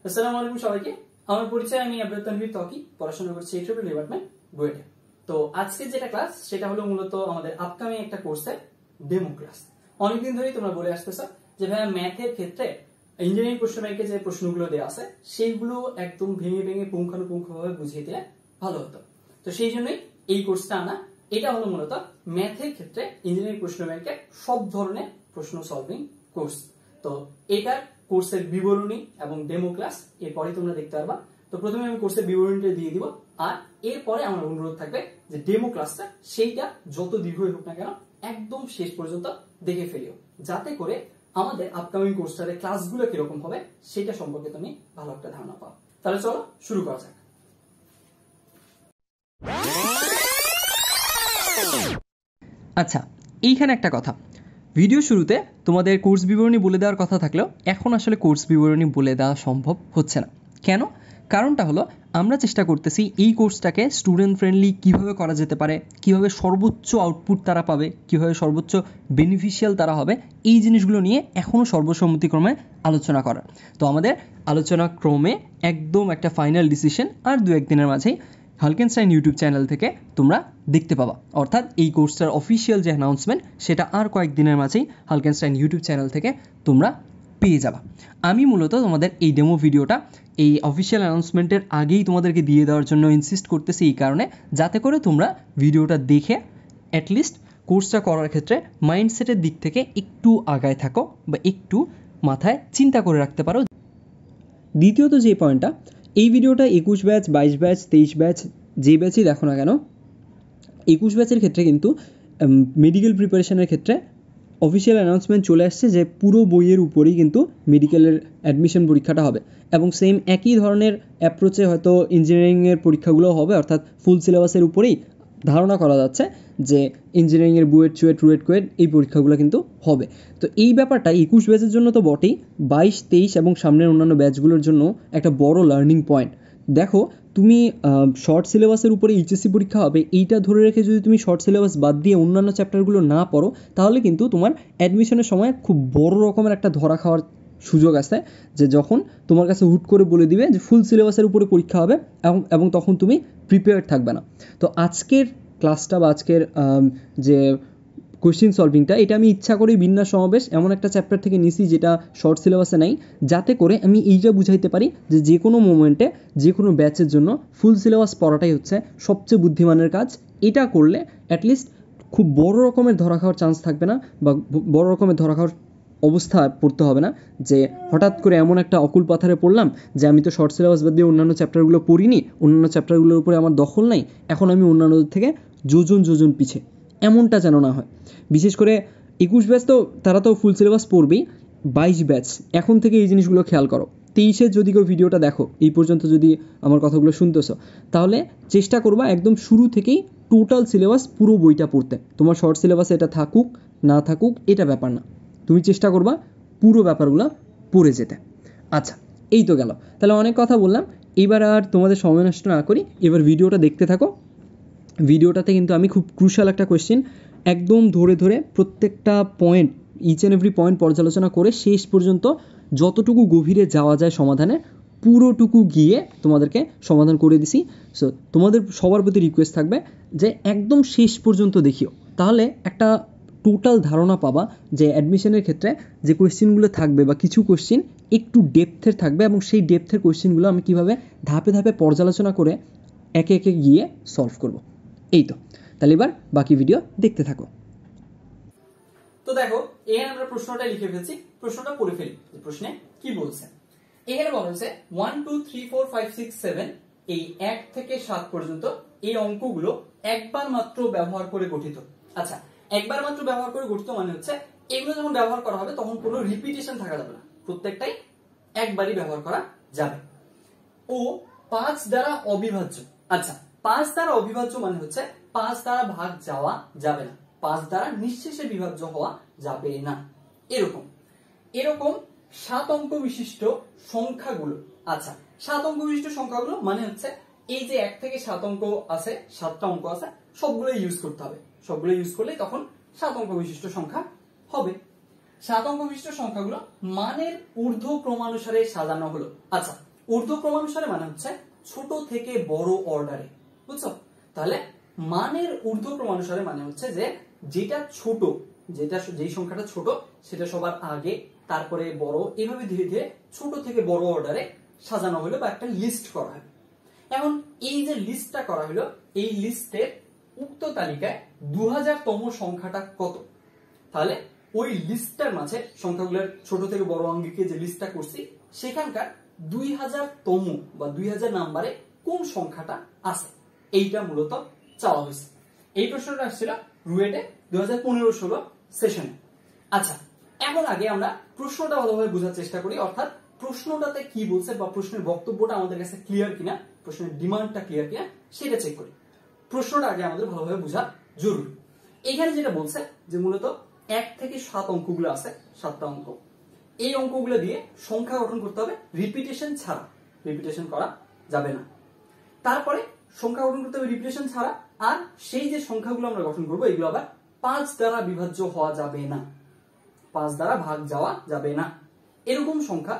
আসসালামু আলাইকুম সবাইকে। আমার পরিচয়, আমি আব্দুল তানভীর ত্বকি, পড়াশোনা করছি এইচএসসি ডিপার্টমেন্ট বুয়েটে। তো আজকে যেটা ক্লাস সেটা হলো মূলত আমাদের আপকামিং একটা কোর্সের ডেমো ক্লাস। অনেকদিন ধরেই তোমরা বলে আসতেছো যে ভাইয়া ম্যাথের ক্ষেত্রে ইঞ্জিনিয়ারিং প্রশ্ন ব্যাংকে যে প্রশ্নগুলো দেওয়া আছে সেইগুলো একদম ভেঙে ভেঙে পুঙ্খানুপুঙ্খভাবে বুঝিয়ে দিলে ভালো হতো। তো সেই জন্যই এই কোর্সটা আনা। এটা হলো মূলত ম্যাথের ক্ষেত্রে ইঞ্জিনিয়ারিং প্রশ্ন ব্যাংকের সব ধরনের প্রশ্ন সলভিং কোর্স। তো এটার কোর্সের বিবরণী এবং ডেমো ক্লাস এরপরে তোমরা দেখতে পারবা। তো প্রথমে আমি কোর্সের বিবরণীটা দিয়ে দিব, আর এরপরে আমার অনুরোধ থাকবে যে ডেমো ক্লাসটা সেইটা যত দীর্ঘই হোক না কেন একদম শেষ পর্যন্ত দেখে ফেলিও, যাতে করে আমাদের আপকামিং কোর্সটার ক্লাসগুলো কিরকম হবে সেটা সম্পর্কে তুমি ভালো একটা ধারণা পাও। তাহলে চলো শুরু করা যাক। আচ্ছা, এইখানে একটা কথা, ভিডিও শুরুতে তোমাদের কোর্স বিবরণী বলে দেওয়ার কথা থাকলেও এখন আসলে কোর্স বিবরণী বলে দেওয়া সম্ভব হচ্ছে না। কেন? কারণটা হলো আমরা চেষ্টা করতেছি এই কোর্সটাকে স্টুডেন্ট ফ্রেন্ডলি কিভাবে করা যেতে পারে, কিভাবে সর্বোচ্চ আউটপুট তারা পাবে, কিভাবে সর্বোচ্চ বেনিফিশিয়াল তারা হবে, এই জিনিসগুলো নিয়ে এখনও সর্বসম্মতিক্রমে আলোচনা করা। তো আমাদের আলোচনা ক্রমে একদম একটা ফাইনাল ডিসিশন আর দু একদিনের মাঝেই হালকেনস্টাইন ইউটিউব চ্যানেল থেকে তোমরা দেখতে পাবা। অর্থাৎ এই কোর্সটার অফিসিয়াল যে অ্যানাউন্সমেন্ট সেটা আর কয়েকদিনের মাঝেই হালকেনস্টাইন ইউটিউব চ্যানেল থেকে তোমরা পেয়ে যাবা। আমি মূলত তোমাদের এই ডেমো ভিডিওটা এই অফিসিয়াল অ্যানাউন্সমেন্টের আগেই তোমাদেরকে দিয়ে দেওয়ার জন্য ইনসিস্ট করতেছি, এই কারণে যাতে করে তোমরা ভিডিওটা দেখে অ্যাটলিস্ট কোর্সটা করার ক্ষেত্রে মাইন্ডসেটের দিক থেকে একটু আগায় থাকো বা একটু মাথায় চিন্তা করে রাখতে পারো। দ্বিতীয়ত যে পয়েন্টটা, এই ভিডিওটা 21 ব্যাচ, 22 ব্যাচ, 23 ব্যাচ যে ব্যাচই দেখো না কেন, 21 ব্যাচের ক্ষেত্রে কিন্তু মেডিকেল প্রিপারেশনের ক্ষেত্রে অফিসিয়াল অ্যানাউন্সমেন্ট চলে আসছে যে পুরো বইয়ের উপরেই কিন্তু মেডিকেলের অ্যাডমিশন পরীক্ষাটা হবে, এবং সেম একই ধরনের অ্যাপ্রোচে হয়তো ইঞ্জিনিয়ারিংয়ের পরীক্ষাগুলোও হবে। অর্থাৎ ফুল সিলেবাসের উপরেই ধারণা করা যাচ্ছে যে ইঞ্জিনিয়ারিংয়ের বুয়েট, চুয়েট, রুয়েট, কোয়েট এই পরীক্ষাগুলো কিন্তু হবে। তো এই ব্যাপারটা 21 ব্যাচের জন্য তো বটেই, 22, 23 এবং সামনের অন্যান্য ব্যাচগুলোর জন্য একটা বড় লার্নিং পয়েন্ট। দেখো, তুমি শর্ট সিলেবাসের উপরে এইচএসসি পরীক্ষা হবে, এইটা ধরে রেখে যদি তুমি শর্ট সিলেবাস বাদ দিয়ে অন্যান্য চ্যাপ্টারগুলো না পড়ো, তাহলে কিন্তু তোমার অ্যাডমিশনের সময় খুব বড় রকমের একটা ধরা খাওয়ার সুযোগ আছে, যে যখন তোমার কাছে হুট করে বলে দিবে যে ফুল সিলেবাসের উপরে পরীক্ষা হবে এবং তখন তুমি প্রিপেয়ার্ড থাকবে না। তো আজকের ক্লাসটা বা আজকের যে কোয়েশ্চেন সলভিংটা, এটা আমি ইচ্ছা করেই বিন্যাস সমাবেশ এমন একটা চ্যাপ্টার থেকে নিছি যেটা শর্ট সিলেবাসে নাই, যাতে করে আমি এইটা বুঝাইতে পারি যে যে কোনো মোমেন্টে যে কোনো ব্যাচের জন্য ফুল সিলেবাস পড়াটাই হচ্ছে সবচেয়ে বুদ্ধিমানের কাজ। এটা করলে অ্যাটলিস্ট খুব বড় রকমের ধরা খাওয়ার চান্স থাকবে না, বা বড় রকমের ধরা খাওয়ার অবস্থা পড়তে হবে না যে হঠাৎ করে এমন একটা অকুল পাথারে পড়লাম যে আমি তো শর্ট সিলেবাস বাদ দিয়ে অন্যান্য চ্যাপ্টারগুলো পড়িনি, অন্যান্য চ্যাপ্টারগুলোর উপরে আমার দখল নাই, এখন আমি অন্যান্যদের থেকে যোজন পিছে, এমনটা যেন না হয়। বিশেষ করে 21 ব্যাচ তো তারা তো ফুল সিলেবাস পড়বেই, 22 ব্যাচ এখন থেকে এই জিনিসগুলো খেয়াল করো। 23-এর যদি কেউ ভিডিওটা দেখো, এই পর্যন্ত যদি আমার কথাগুলো শুনতেছো, তাহলে চেষ্টা করবা একদম শুরু থেকেই টোটাল সিলেবাস পুরো বইটা পড়তে। তোমার শর্ট সিলেবাসে এটা থাকুক না থাকুক এটা ব্যাপার না, তুমি চেষ্টা করবা পুরো ব্যাপারগুলো পড়ে যেতে। আচ্ছা, এই তো গেল, তাহলে অনেক কথা বললাম, এবার আর তোমাদের সময় নষ্ট না করি, এবার ভিডিওটা দেখতে থাকো। ভিডিওটাতে কিন্তু আমি খুব ক্রুশাল একটা কোয়েশ্চেন একদম ধরে ধরে প্রত্যেকটা point, each and every point পর্যালোচনা করে শেষ পর্যন্ত যতটুকু গভীরে যাওয়া যায় সমাধানে পুরোটুকু গিয়ে তোমাদেরকে সমাধান করে দিছি। সো তোমাদের সবার প্রতি রিকোয়েস্ট থাকবে যে একদম শেষ পর্যন্ত দেখিও, তাহলে একটা টোটাল ধারণা পাবা যে অ্যাডমিশনের ক্ষেত্রে যে কোয়েশ্চেনগুলো থাকবে বা কিছু কোয়েশ্চেন একটু ডেপথের থাকবে, এবং সেই ডেপথের কোয়েশ্চেনগুলো আমি কীভাবে ধাপে ধাপে পর্যালোচনা করে একে একে গিয়ে সলভ করব। এই তো, তাহলে এবার বাকি ভিডিও দেখতে থাকো। তো দেখো, এখানে আমরা প্রশ্নটা লিখে ফেলছি, প্রশ্নটা পড়ে ফেলি যে প্রশ্নে কি বলছে। এখানে বলা হয়েছে 1 2 3 4 5 6 7 এই 1 থেকে 7 পর্যন্ত এই অঙ্কগুলো একবার মাত্র ব্যবহার করে গঠিত। আচ্ছা, একবার মাত্র ব্যবহার করে গঠিত মানে হচ্ছে এগুলো যখন ব্যবহার করা হবে তখন কোনো রিপিটেশন থাকা যাবে না, প্রত্যেকটাই একবারই ব্যবহার করা যাবে। ও 5 দ্বারা অবিভাজ্য। আচ্ছা, 5 দ্বারা অবিভাজ্য মানে হচ্ছে 5 দ্বারা ভাগ যাওয়া যাবে না, 5 দ্বারা নিঃশেষে বিভাজ্য হওয়া যাবে না। এরকম 7 অঙ্ক বিশিষ্ট সংখ্যাগুলো। আচ্ছা, 7 অঙ্ক বিশিষ্ট সংখ্যাগুলো মানে হচ্ছে এই যে 1 থেকে 7 অঙ্ক আছে, 7টা অঙ্ক আছে, সবগুলো ইউজ করতে হবে। সবগুলো ইউজ করলে তখন 7 অঙ্ক বিশিষ্ট সংখ্যা হবে। 7 অঙ্ক বিশিষ্ট সংখ্যাগুলো মানের ঊর্ধ্ব ক্রমানুসারে সাজানো হলো। আচ্ছা, ঊর্ধ্বক্রমানুসারে মানে হচ্ছে ছোট থেকে বড় অর্ডারে, বুঝছো? তাহলে মানের ঊর্ধ্বক্রমানুসারে মানে হচ্ছে যে যেটা ছোট, যেই সংখ্যাটা ছোট সেটা সবার আগে, তারপরে বড়, এভাবে ধীরে ধীরে ছোট থেকে বড় অর্ডারে সাজানো হলো বা একটা লিস্ট করা হলো। এখন এই যে লিস্টটা করা হলো, এই লিস্টের উক্ত তালিকায় 2000তম সংখ্যাটা কত? তাহলে ওই লিস্টটার মাঝে সংখ্যাগুলোর ছোট থেকে বড় অঙ্গিকে যে লিস্টটা করছি সেখানকার 2000তম বা 2000 নাম্বারে কোন সংখ্যাটা আছে, এইটা মূলত চাওয়া হয়েছে। এই প্রশ্নটা আসছিল রুয়েটে 2015-16 সেশনে। আচ্ছা, এখন আগে আমরা প্রশ্নটা ভালোভাবে বোঝার চেষ্টা করি, অর্থাৎ প্রশ্নটাতে কি বলছে বা প্রশ্নের বক্তব্যটা আমাদের কাছে ক্লিয়ার কিনা, প্রশ্নের ডিমান্ডটা ক্লিয়ার কিনা সেটা চেক করি। প্রশ্নটা আগে আমাদের ভালোভাবে বোঝা জরুরি। এখানে যেটা বলছে যে মূলত 1 থেকে 7 অঙ্কগুলো আছে, 7টা অঙ্ক। এই অঙ্কগুলো দিয়ে সংখ্যা গঠন করতে হবে রিপিটেশন ছাড়া, রিপিটেশন করা যাবে না। তারপরে সংখ্যা গঠন করতে হবে রিপিটেশন ছাড়া, আর সেই যে সংখ্যাগুলো আমরা গঠন করবো এগুলো আবার 5 দ্বারা বিভাজ্য হওয়া যাবে না, 5 দ্বারা ভাগ যাওয়া যাবে না, এরকম সংখ্যা।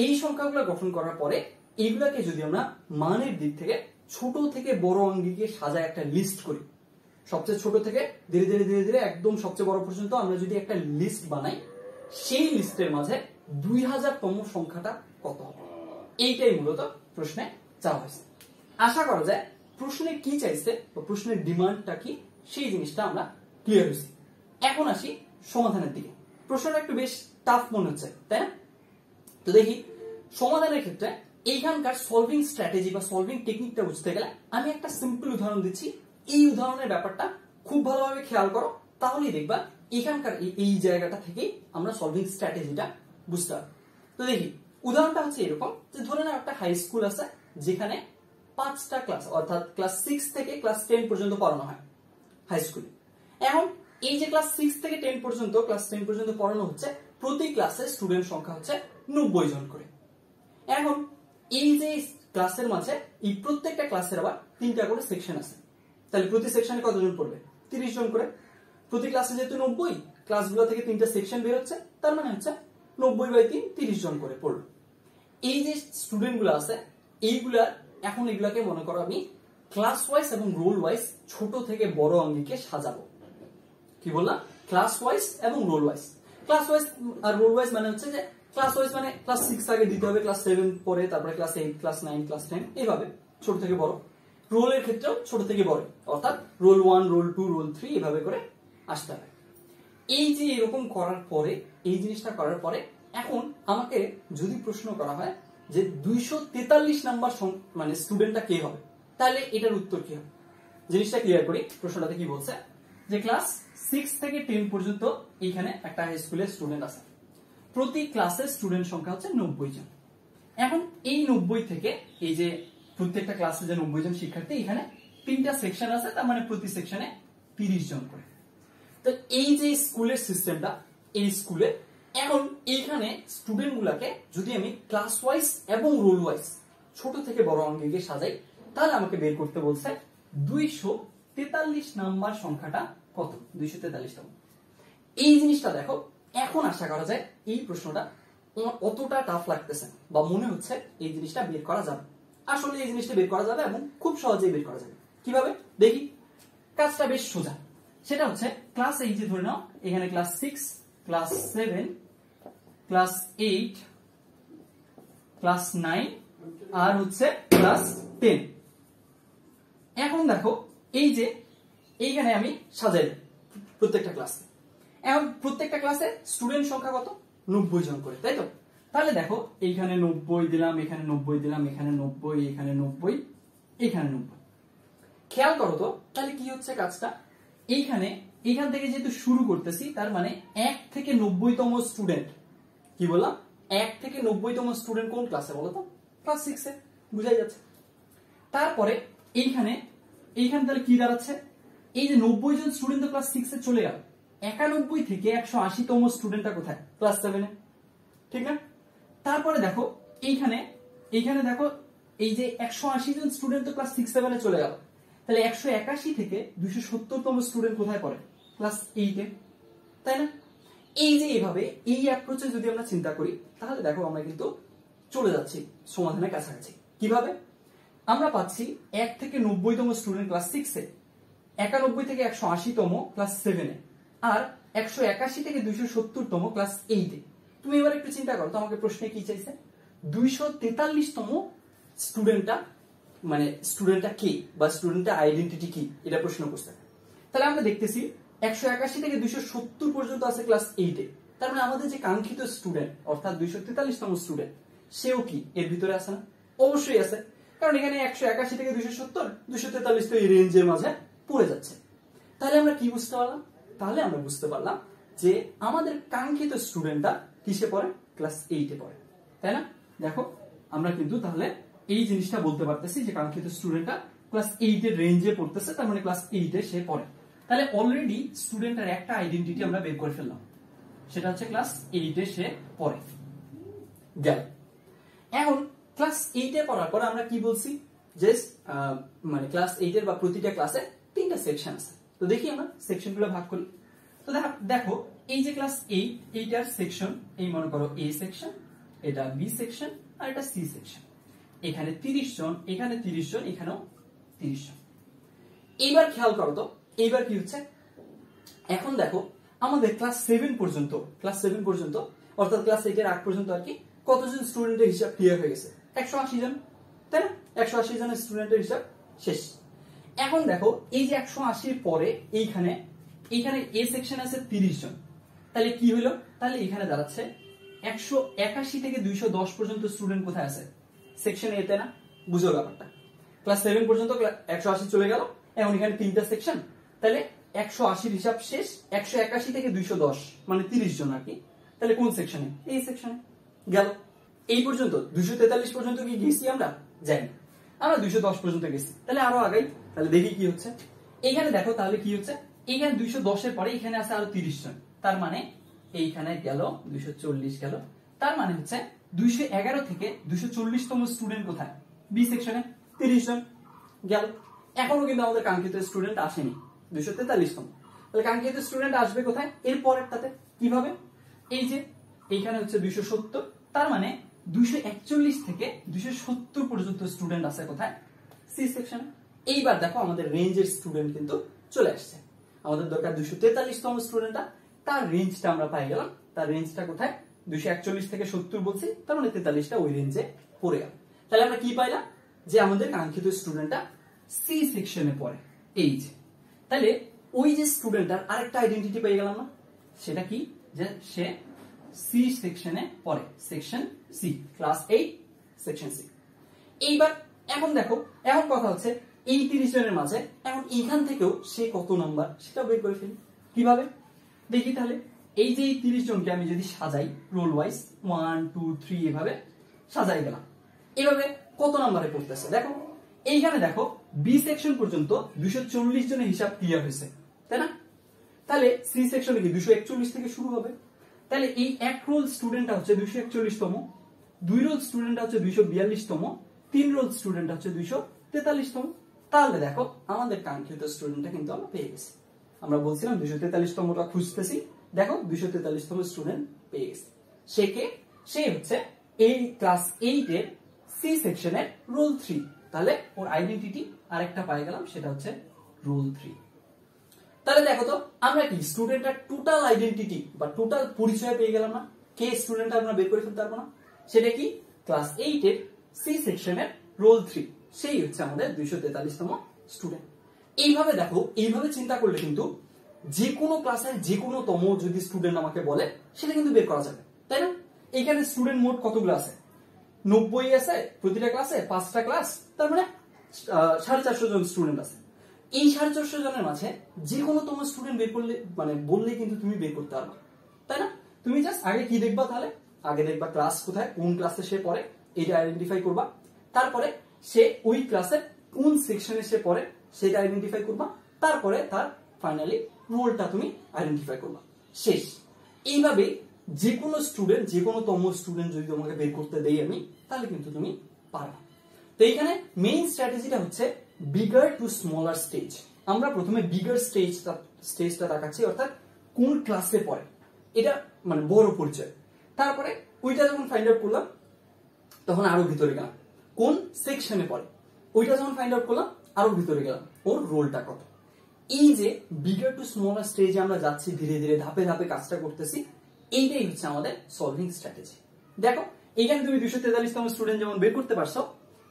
এই সংখ্যাগুলো গঠন করার পরে এইগুলাকে যদি আমরা মানের দিক থেকে ছোট থেকে বড় অঙ্গিকে সাজায় একটা লিস্ট করি, সবচেয়ে ছোট থেকে ধীরে ধীরে ধীরে ধীরে একদম সবচেয়ে বড় পর্যন্ত আমরা যদি একটা লিস্ট বানাই, সেই লিস্টের মাঝে 2000তম সংখ্যাটা কত হবে, এইটাই মূলত প্রশ্নে চাওয়া হয়েছে। আশা করা যায় প্রশ্নে কি চাইছে বা প্রশ্নের ডিমান্ডটা কি সেই জিনিসটা আমরা ক্লিয়ার হয়েছি। এখন আসি সমাধানের দিকে। প্রশ্নটা একটু বেশ টাফ মনে হচ্ছে, তাই না? তো দেখি সমাধানের ক্ষেত্রে এইখানকার সলভিং স্ট্র্যাটেজি বা সলভিং টেকনিকটা বুঝতে গেলে আমি একটা সিম্পল উদাহরণ দিচ্ছি। এই উদাহরণের ব্যাপারটা খুব ভালোভাবে খেয়াল করো, তাহলেই দেখবা এখানকার এই জায়গাটা থেকে আমরা সলভিং স্ট্র্যাটেজিটা বুঝতে পারবো। তো দেখি উদাহরণটা হচ্ছে এরকম যে ধরে নাও একটা হাই স্কুল আছে যেখানে 5টা ক্লাস, অর্থাৎ ক্লাস 6 থেকে ক্লাস 10 পর্যন্ত পড়ানো হয় হাই স্কুলে। এখন এই যে ক্লাস 6 থেকে 10 পর্যন্ত, ক্লাস 10 পর্যন্ত পড়ানো হচ্ছে, প্রতি ক্লাসে স্টুডেন্ট সংখ্যা হচ্ছে 90 জন করে। এখন এই যে ক্লাসের মাঝে এই প্রত্যেকটা ক্লাসের আবার 3টা করে সেকশন আছে, তাহলে প্রতি সেকশনে কতজন পড়বে? 30 জন করে। প্রতি ক্লাসে যেহেতু 90, ক্লাসগুলো থেকে 3টা সেকশন বের হচ্ছে, তার মানে হচ্ছে 90/3 30 জন করে পড়বে। এই যে স্টুডেন্ট গুলো আছে এইগুলা, এখন এগুলাকে মনে করো আমি ক্লাস ওয়াইজ এবং রোল ওয়াইজ ছোট থেকে বড় অঙ্গিকে সাজাবো। কি বললাম? ক্লাস ওয়াইজ এবং রোল ওয়াইজ। ক্লাস ওয়াইজ আর রোল ওয়াইজ মানে হচ্ছে যে ক্লাস ওয়াইজ মানে ক্লাস 6 আগে দিতে হবে, ক্লাস 7 পরে, তারপরে ক্লাস 8, ক্লাস 9, ক্লাস 10, এইভাবে ছোট থেকে বড়। রোলের ক্ষেত্রেও ছোট থেকে বড়, অর্থাৎ রোল 1, রোল 2, রোল 3 এভাবে করে আসতে হবে। এই যে এরকম করার পরে, এই জিনিসটা করার পরে এখন আমাকে যদি প্রশ্ন করা হয় যে 243 নাম্বার মানে স্টুডেন্টটা কে হবে, তাহলে এটার উত্তর কি হবে? জিনিসটা ক্লিয়ার করি। প্রশ্নটাতে কি বলছে যে ক্লাস 6 থেকে 10 পর্যন্ত এইখানে একটা হাই স্কুলের স্টুডেন্ট আছে, প্রতি ক্লাসের স্টুডেন্ট সংখ্যা হচ্ছে 90 জন। এখন এই 90 থেকে এই যে প্রত্যেকটা ক্লাসে যে 90 জন শিক্ষার্থী, এখানে 3টা সেকশন আছে, তার মানে প্রতি সেকশনে 30 জন করে। তো এই যে স্কুলের সিস্টেমটা, এই স্কুলে এখন এইখানে স্টুডেন্ট গুলাকে যদি আমি ক্লাস ওয়াইজ এবং রোল ওয়াইজ ছোট থেকে বড় অঙ্গিকে সাজাই, তাহলে আমাকে বের করতে বলছে 243 নাম্বার সংখ্যাটা কত। 243তম। এই জিনিসটা দেখো, এখন আশা করা যায় এই প্রশ্নটা অতটা টাফ লাগতেছে বা মনে হচ্ছে এই জিনিসটা বের করা যাবে। আসলে এই জিনিসটা বের করা যাবে এবং খুব সহজেই বের করা যাবে। কিভাবে দেখি? কাজটা বেশ সোজা। সেটা হচ্ছে ক্লাস, এই যে ধরে নাও এখানে ক্লাস 6, ক্লাস 7, ক্লাস 8, ক্লাস 9 আর হচ্ছে ক্লাস 10। এখন দেখো এই যে এইখানে আমি সাজাই প্রত্যেকটা ক্লাস। এখন প্রত্যেকটা ক্লাসে স্টুডেন্ট সংখ্যা কত? 90 জন করে, তাই তো? তাহলে দেখো এইখানে 90 দিলাম, এখানে 90 দিলাম, এখানে 90, এখানে 90, এখানে 90। খেয়াল করো তো তাহলে কি হচ্ছে কাজটা, এইখান থেকে যেহেতু শুরু করতেছি, তার মানে 1 থেকে 90তম স্টুডেন্ট, কি বললাম? 1 থেকে 90তম স্টুডেন্ট কোন ক্লাসে বলো তো? ক্লাস 6 এ, বুঝাই যাচ্ছে। তারপরে এইখানে তাহলে কি দাঁড়াচ্ছে, এই যে 90 জন স্টুডেন্ট তো ক্লাস 6 এ চলে গেল, 91 থেকে 180তম স্টুডেন্টটা কোথায়? ক্লাস 7 এ, ঠিক না? তারপরে দেখো এইখানে দেখো এই যে 180 জন স্টুডেন্ট তো ক্লাস 6-7 এ চলে গেল, তাহলে 181 থেকে 270তম স্টুডেন্ট কোথায় পড়ে? ক্লাস 8 এ, তাই না? এই যে এইভাবে এই অ্যাপ্রোচে যদি আমরা চিন্তা করি, তাহলে দেখো আমরা কিন্তু চলে যাচ্ছি সমাধানের কাছাকাছি। কিভাবে? আমরা পাচ্ছি 1 থেকে 90তম স্টুডেন্ট ক্লাস 6 এ, 91 থেকে 180তম ক্লাস 7 এ, আর 181 থেকে 270তম ক্লাস 8 এ। তুমি এবার একটু চিন্তা করো তো, আমাকে প্রশ্নে কি চাইছে? 243তম স্টুডেন্টটা মানে স্টুডেন্টটা কি বা স্টুডেন্টের আইডেন্টিটি কি, এটা প্রশ্ন করছে। তাহলে আমরা দেখতেছি 181 থেকে 270 পর্যন্ত আছে ক্লাস 8 এ। তার মানে আমাদের যে কাঙ্ক্ষিত স্টুডেন্ট অর্থাৎ 243তম স্টুডেন্ট, সেও কি এর ভিতরে আছে না? অবশ্যই আছে, কারণ এখানে 181 থেকে 270, 243 তো এই রেঞ্জের মাঝে পড়ে যাচ্ছে। তাহলে আমরা কি বুঝতে পারলাম? তাহলে আমরা বুঝতে পারলাম যে আমাদের কাঙ্ক্ষিত স্টুডেন্টটা কিসে পড়ে? ক্লাস 8 এ পড়ে, তাই না? দেখো আমরা কিন্তু তাহলে এই জিনিসটা বলতে পারতেছি যে কাঙ্ক্ষিত স্টুডেন্টটা ক্লাস 8 এর রেঞ্জে পড়তেছে, তার মানে ক্লাস 8 এ সে পড়ে। তাহলে অলরেডি স্টুডেন্টের একটা আইডেন্টিটি আমরা বের করে ফেললাম, সেটা হচ্ছে ক্লাস 8 এ সে পড়ে। গেল। এখন ক্লাস 8 এ পড়ার পর আমরা কি বলছি যে মানে ক্লাস 8 এর বা প্রতিটা ক্লাসে 3টা সেকশন আছে। তো দেখি আমরা সেকশনগুলো ভাগ করি। তো দেখো এই যে ক্লাস 8, এইটার সেকশন, এই মনে করো এ সেকশন, এটা বি সেকশন, আর এটা সি সেকশন। এখানে 30 জন, এখানে 30 জন, এখানেও 30 জন। এইবার খেয়াল করো তো, এইবার কি হচ্ছে? এখন দেখো আমাদের ক্লাস 7 পর্যন্ত অর্থাৎ ক্লাস 8 এর আগ পর্যন্ত আর কি কতজন স্টুডেন্টের হিসাব ক্লিয়ার হয়ে গেছে? 180 জন, তাই না? 180 জনের স্টুডেন্টের হিসাব শেষ। এখন দেখো এই যে 180 পরে এইখানে এ সেকশন আছে 30 জন, তাহলে কি হলো? তাহলে এখানে দাঁড়াচ্ছে 181 থেকে 210 পর্যন্ত স্টুডেন্ট কোথায় আছে? সেকশন এতে না? বুঝো ব্যাপারটা। ক্লাস 7 পর্যন্ত 180 চলে গেল, এখন এখানে 3টা সেকশন, তাহলে 180 হিসাব শেষ। 181 থেকে 210 মানে 30 জন আর কি। তাহলে কোন সেকশনে? এই সেকশনে গেল। এই পর্যন্ত 243 পর্যন্ত কি গেছি আমরা? যাইনি, আমরা 210 পর্যন্ত গেছি। তাহলে আরো আগাই, তাহলে দেখি কি হচ্ছে। এইখানে দেখো তাহলে কি হচ্ছে, এইখানে 210 এর পরে এখানে আছে আরো 30 জন, তার মানে এইখানে গেল 240 গেল। তার মানে হচ্ছে 211 থেকে 240তম স্টুডেন্ট কোথায়? বি সেকশনে 30 জন গেল। এখনো কিন্তু আমাদের কাঙ্ক্ষিত স্টুডেন্ট আসেনি 243তম। তাহলে কাঙ্ক্ষিত স্টুডেন্ট আসবে কোথায়? এর পরেরটাতে। কিভাবে? এই যে এইখানে হচ্ছে 270, তার মানে 241 থেকে 270 পর্যন্ত স্টুডেন্ট আছে কোথায়? সি সেকশনে। এইবার দেখো আমাদের রেঞ্জের স্টুডেন্ট কিন্তু চলে আসছে। আমাদের দরকার 243তম স্টুডেন্টটা, তার রেঞ্জটা আমরা পাই গেলাম। তার রেঞ্জটা কোথায়? 241 থেকে 70 বলছি, তার মানে 43টা ওই রেঞ্জে পড়ে গেল। তাহলে আমরা কি পাইলাম? যে আমাদের কাঙ্ক্ষিত স্টুডেন্টটা সি সেকশনে পড়ে। এই যে তাহলে ওই যে স্টুডেন্টটার আরেকটা আইডেন্টিটি পেয়ে গেলাম না? সেটা কি? যে সে সি সেকশনে পড়ে, section C, class 8 section C. এইবার এখন দেখো, এখন কথা হচ্ছে এই 30 জনের মাঝে এখন এইখান থেকেও সে কত নাম্বার সেটা বের করে ফেলি। কিভাবে? দেখি তাহলে এই যে 30 জনকে আমি যদি সাজাই রোল ওয়াইজ 1 2 3 এভাবে সাজাই গেলাম, এভাবে কত নাম্বারে পড়তেছে দেখো। এইখানে দেখো বি সেকশন পর্যন্ত 240 জনের হিসাব ক্লিয়ার হয়েছে, তাই না? তাহলে সি সেকশনে কি 241 থেকে শুরু হবে। তাহলে এই এক রোল স্টুডেন্টটা হচ্ছে 241তম, 2 রোল স্টুডেন্টটা হচ্ছে 242তম, 3 রোল স্টুডেন্টটা হচ্ছে 243তম। তাহলে দেখো আমাদের কাঙ্ক্ষিত স্টুডেন্টটা কিন্তু আমরা পেয়ে গেছি। আমরা বলছিলাম 243তমটা খুঁজতেছি, দেখো 243তম স্টুডেন্ট পেয়ে গেছি। সে কে? সে হচ্ছে এই ক্লাস 8 এর সি সেকশনের রোল 3। তাহলে ওর আইডেন্টিটি আরেকটা পাই গেলাম, সেটা হচ্ছে রোল 3। তাহলে দেখো তো আমরা কি স্টুডেন্টের টোটাল আইডেন্টিটি বা টোটাল পরিচয় পেয়ে গেলাম না? কে স্টুডেন্ট আমরা বের করে ফেলতে পারবো না? সেটা কি? ক্লাস 8 এর সি সেকশনের রোল 3, সেই হচ্ছে আমাদের 243তম স্টুডেন্ট। এইভাবে দেখো, এইভাবে চিন্তা করলে কিন্তু যে কোনো ক্লাসের যে কোনো তম যদি স্টুডেন্ট আমাকে বলে সেটা কিন্তু বের করা যাবে, তাই না? এখানে স্টুডেন্ট মোট কতগুলো আছে? 90 আছে প্রতিটা ক্লাসে, 5টা ক্লাস, তার মানে 450 জন স্টুডেন্ট আছে। এই 450 জনের মাঝে যে কোনো তোমার স্টুডেন্ট বের করলে মানে বললে কিন্তু তুমি বের করতে পারবে, তাই না? তুমি জাস্ট আগে কি দেখবা? তাহলে আগে দেখবা ক্লাস কোথায়, কোন ক্লাসে সে পড়ে, এটা আইডেন্টিফাই করবা। তারপরে সে ওই ক্লাসের কোন সেকশনে সে পড়ে সেটা আইডেন্টিফাই করবা। তারপরে তার ফাইনালি রোলটা তুমি আইডেন্টিফাই করবা, শেষ। এইভাবে যে কোনো স্টুডেন্ট, যে কোনো তম স্টুডেন্ট যদি তোমাকে বের করতে দেই আমি, তাহলে কিন্তু তুমি পারবে। তো এইখানে মেইন স্ট্র্যাটেজিটা হচ্ছে বিগার টু স্মলার স্টেজ। আমরা প্রথমে বিগার স্টেজটা দেখাচ্ছি, অর্থাৎ কোন ক্লাসে পড়ে, এটা মানে বড় পরিচয়। তারপরে ওইটা যখন ফাইন্ড আউট করলাম, তখন আরো ভিতরে গেলাম, কোন সেকশনে পড়ে ওইটা যখন ফাইন্ড আউট করলাম আরো ভিতরে গেলাম, ওর রোলটা কত। এই যে বিগার টু স্মলার স্টেজে আমরা যাচ্ছি, ধীরে ধীরে ধাপে ধাপে কাজটা করতেছি, এইটাই হচ্ছে আমাদের সলভিং স্ট্র্যাটেজি। দেখো এখানে তুমি 243তম স্টুডেন্ট যেমন বের করতে পারছো,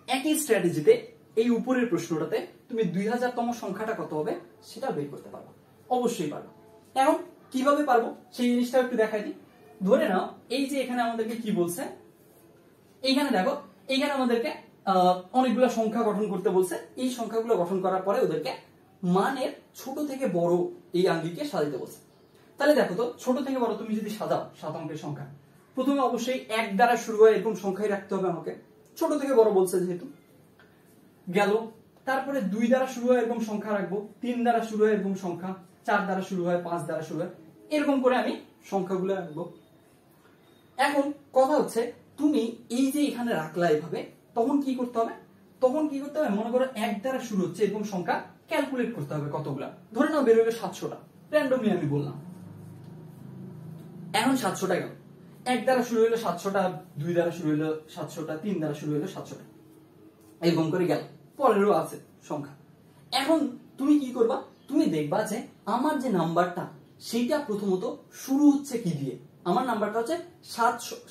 একই স্ট্র্যাটেজিতে এই উপরের প্রশ্নটাতে তুমি 2000তম সংখ্যাটা কত হবে সেটা বের করতে পারবো, অবশ্যই পারবো। এখন কিভাবে পারবো সেই জিনিসটা একটু দেখাই দিই। ধরে নাও এই যে এখানে আমাদেরকে কি বলছে, এইখানে দেখো এইখানে আমাদেরকে অনেকগুলো সংখ্যা গঠন করতে বলছে। এই সংখ্যাগুলো গঠন করার পরে ওদেরকে মানের ছোট থেকে বড় এই আঙ্গিকে সাজাতে বলছে। তাহলে দেখো তো ছোট থেকে বড় তুমি যদি সাজাও 7 অঙ্কের সংখ্যা, প্রথমে অবশ্যই 1 দ্বারা শুরু হয় এরকম সংখ্যাই রাখতে হবে আমাকে, ছোট থেকে বড় বলছে যেহেতু গেল। তারপরে 2 দ্বারা শুরু হয় এরকম সংখ্যা রাখবো, 3 দ্বারা শুরু হয় এরকম সংখ্যা, 4 দ্বারা শুরু হয়, 5 দ্বারা শুরু হয়, এরকম করে আমি সংখ্যাগুলো রাখবো। এখন কথা হচ্ছে তুমি এই যে এখানে রাখলা এইভাবে, তখন কি করতে হবে, মনে করো 1 দ্বারা শুরু হচ্ছে এরকম সংখ্যা ক্যালকুলেট করতে হবে কতগুলা। ধরে নাও বের হলো 700টা, র্যান্ডমলি আমি বললাম। এখন 700টা গেল, 1 দ্বারা শুরু হলো 700টা, 2 দ্বারা শুরু হলো 700টা, 3 দ্বারা শুরু হলো 700টা, এরকম করে গেল, পরেরও আছে সংখ্যা। এখন তুমি কি করবা, তুমি দেখবা যে আমার যে নাম্বারটা সেটা প্রথমত শুরু হচ্ছে কি দিয়ে। আমার নাম্বারটা হচ্ছে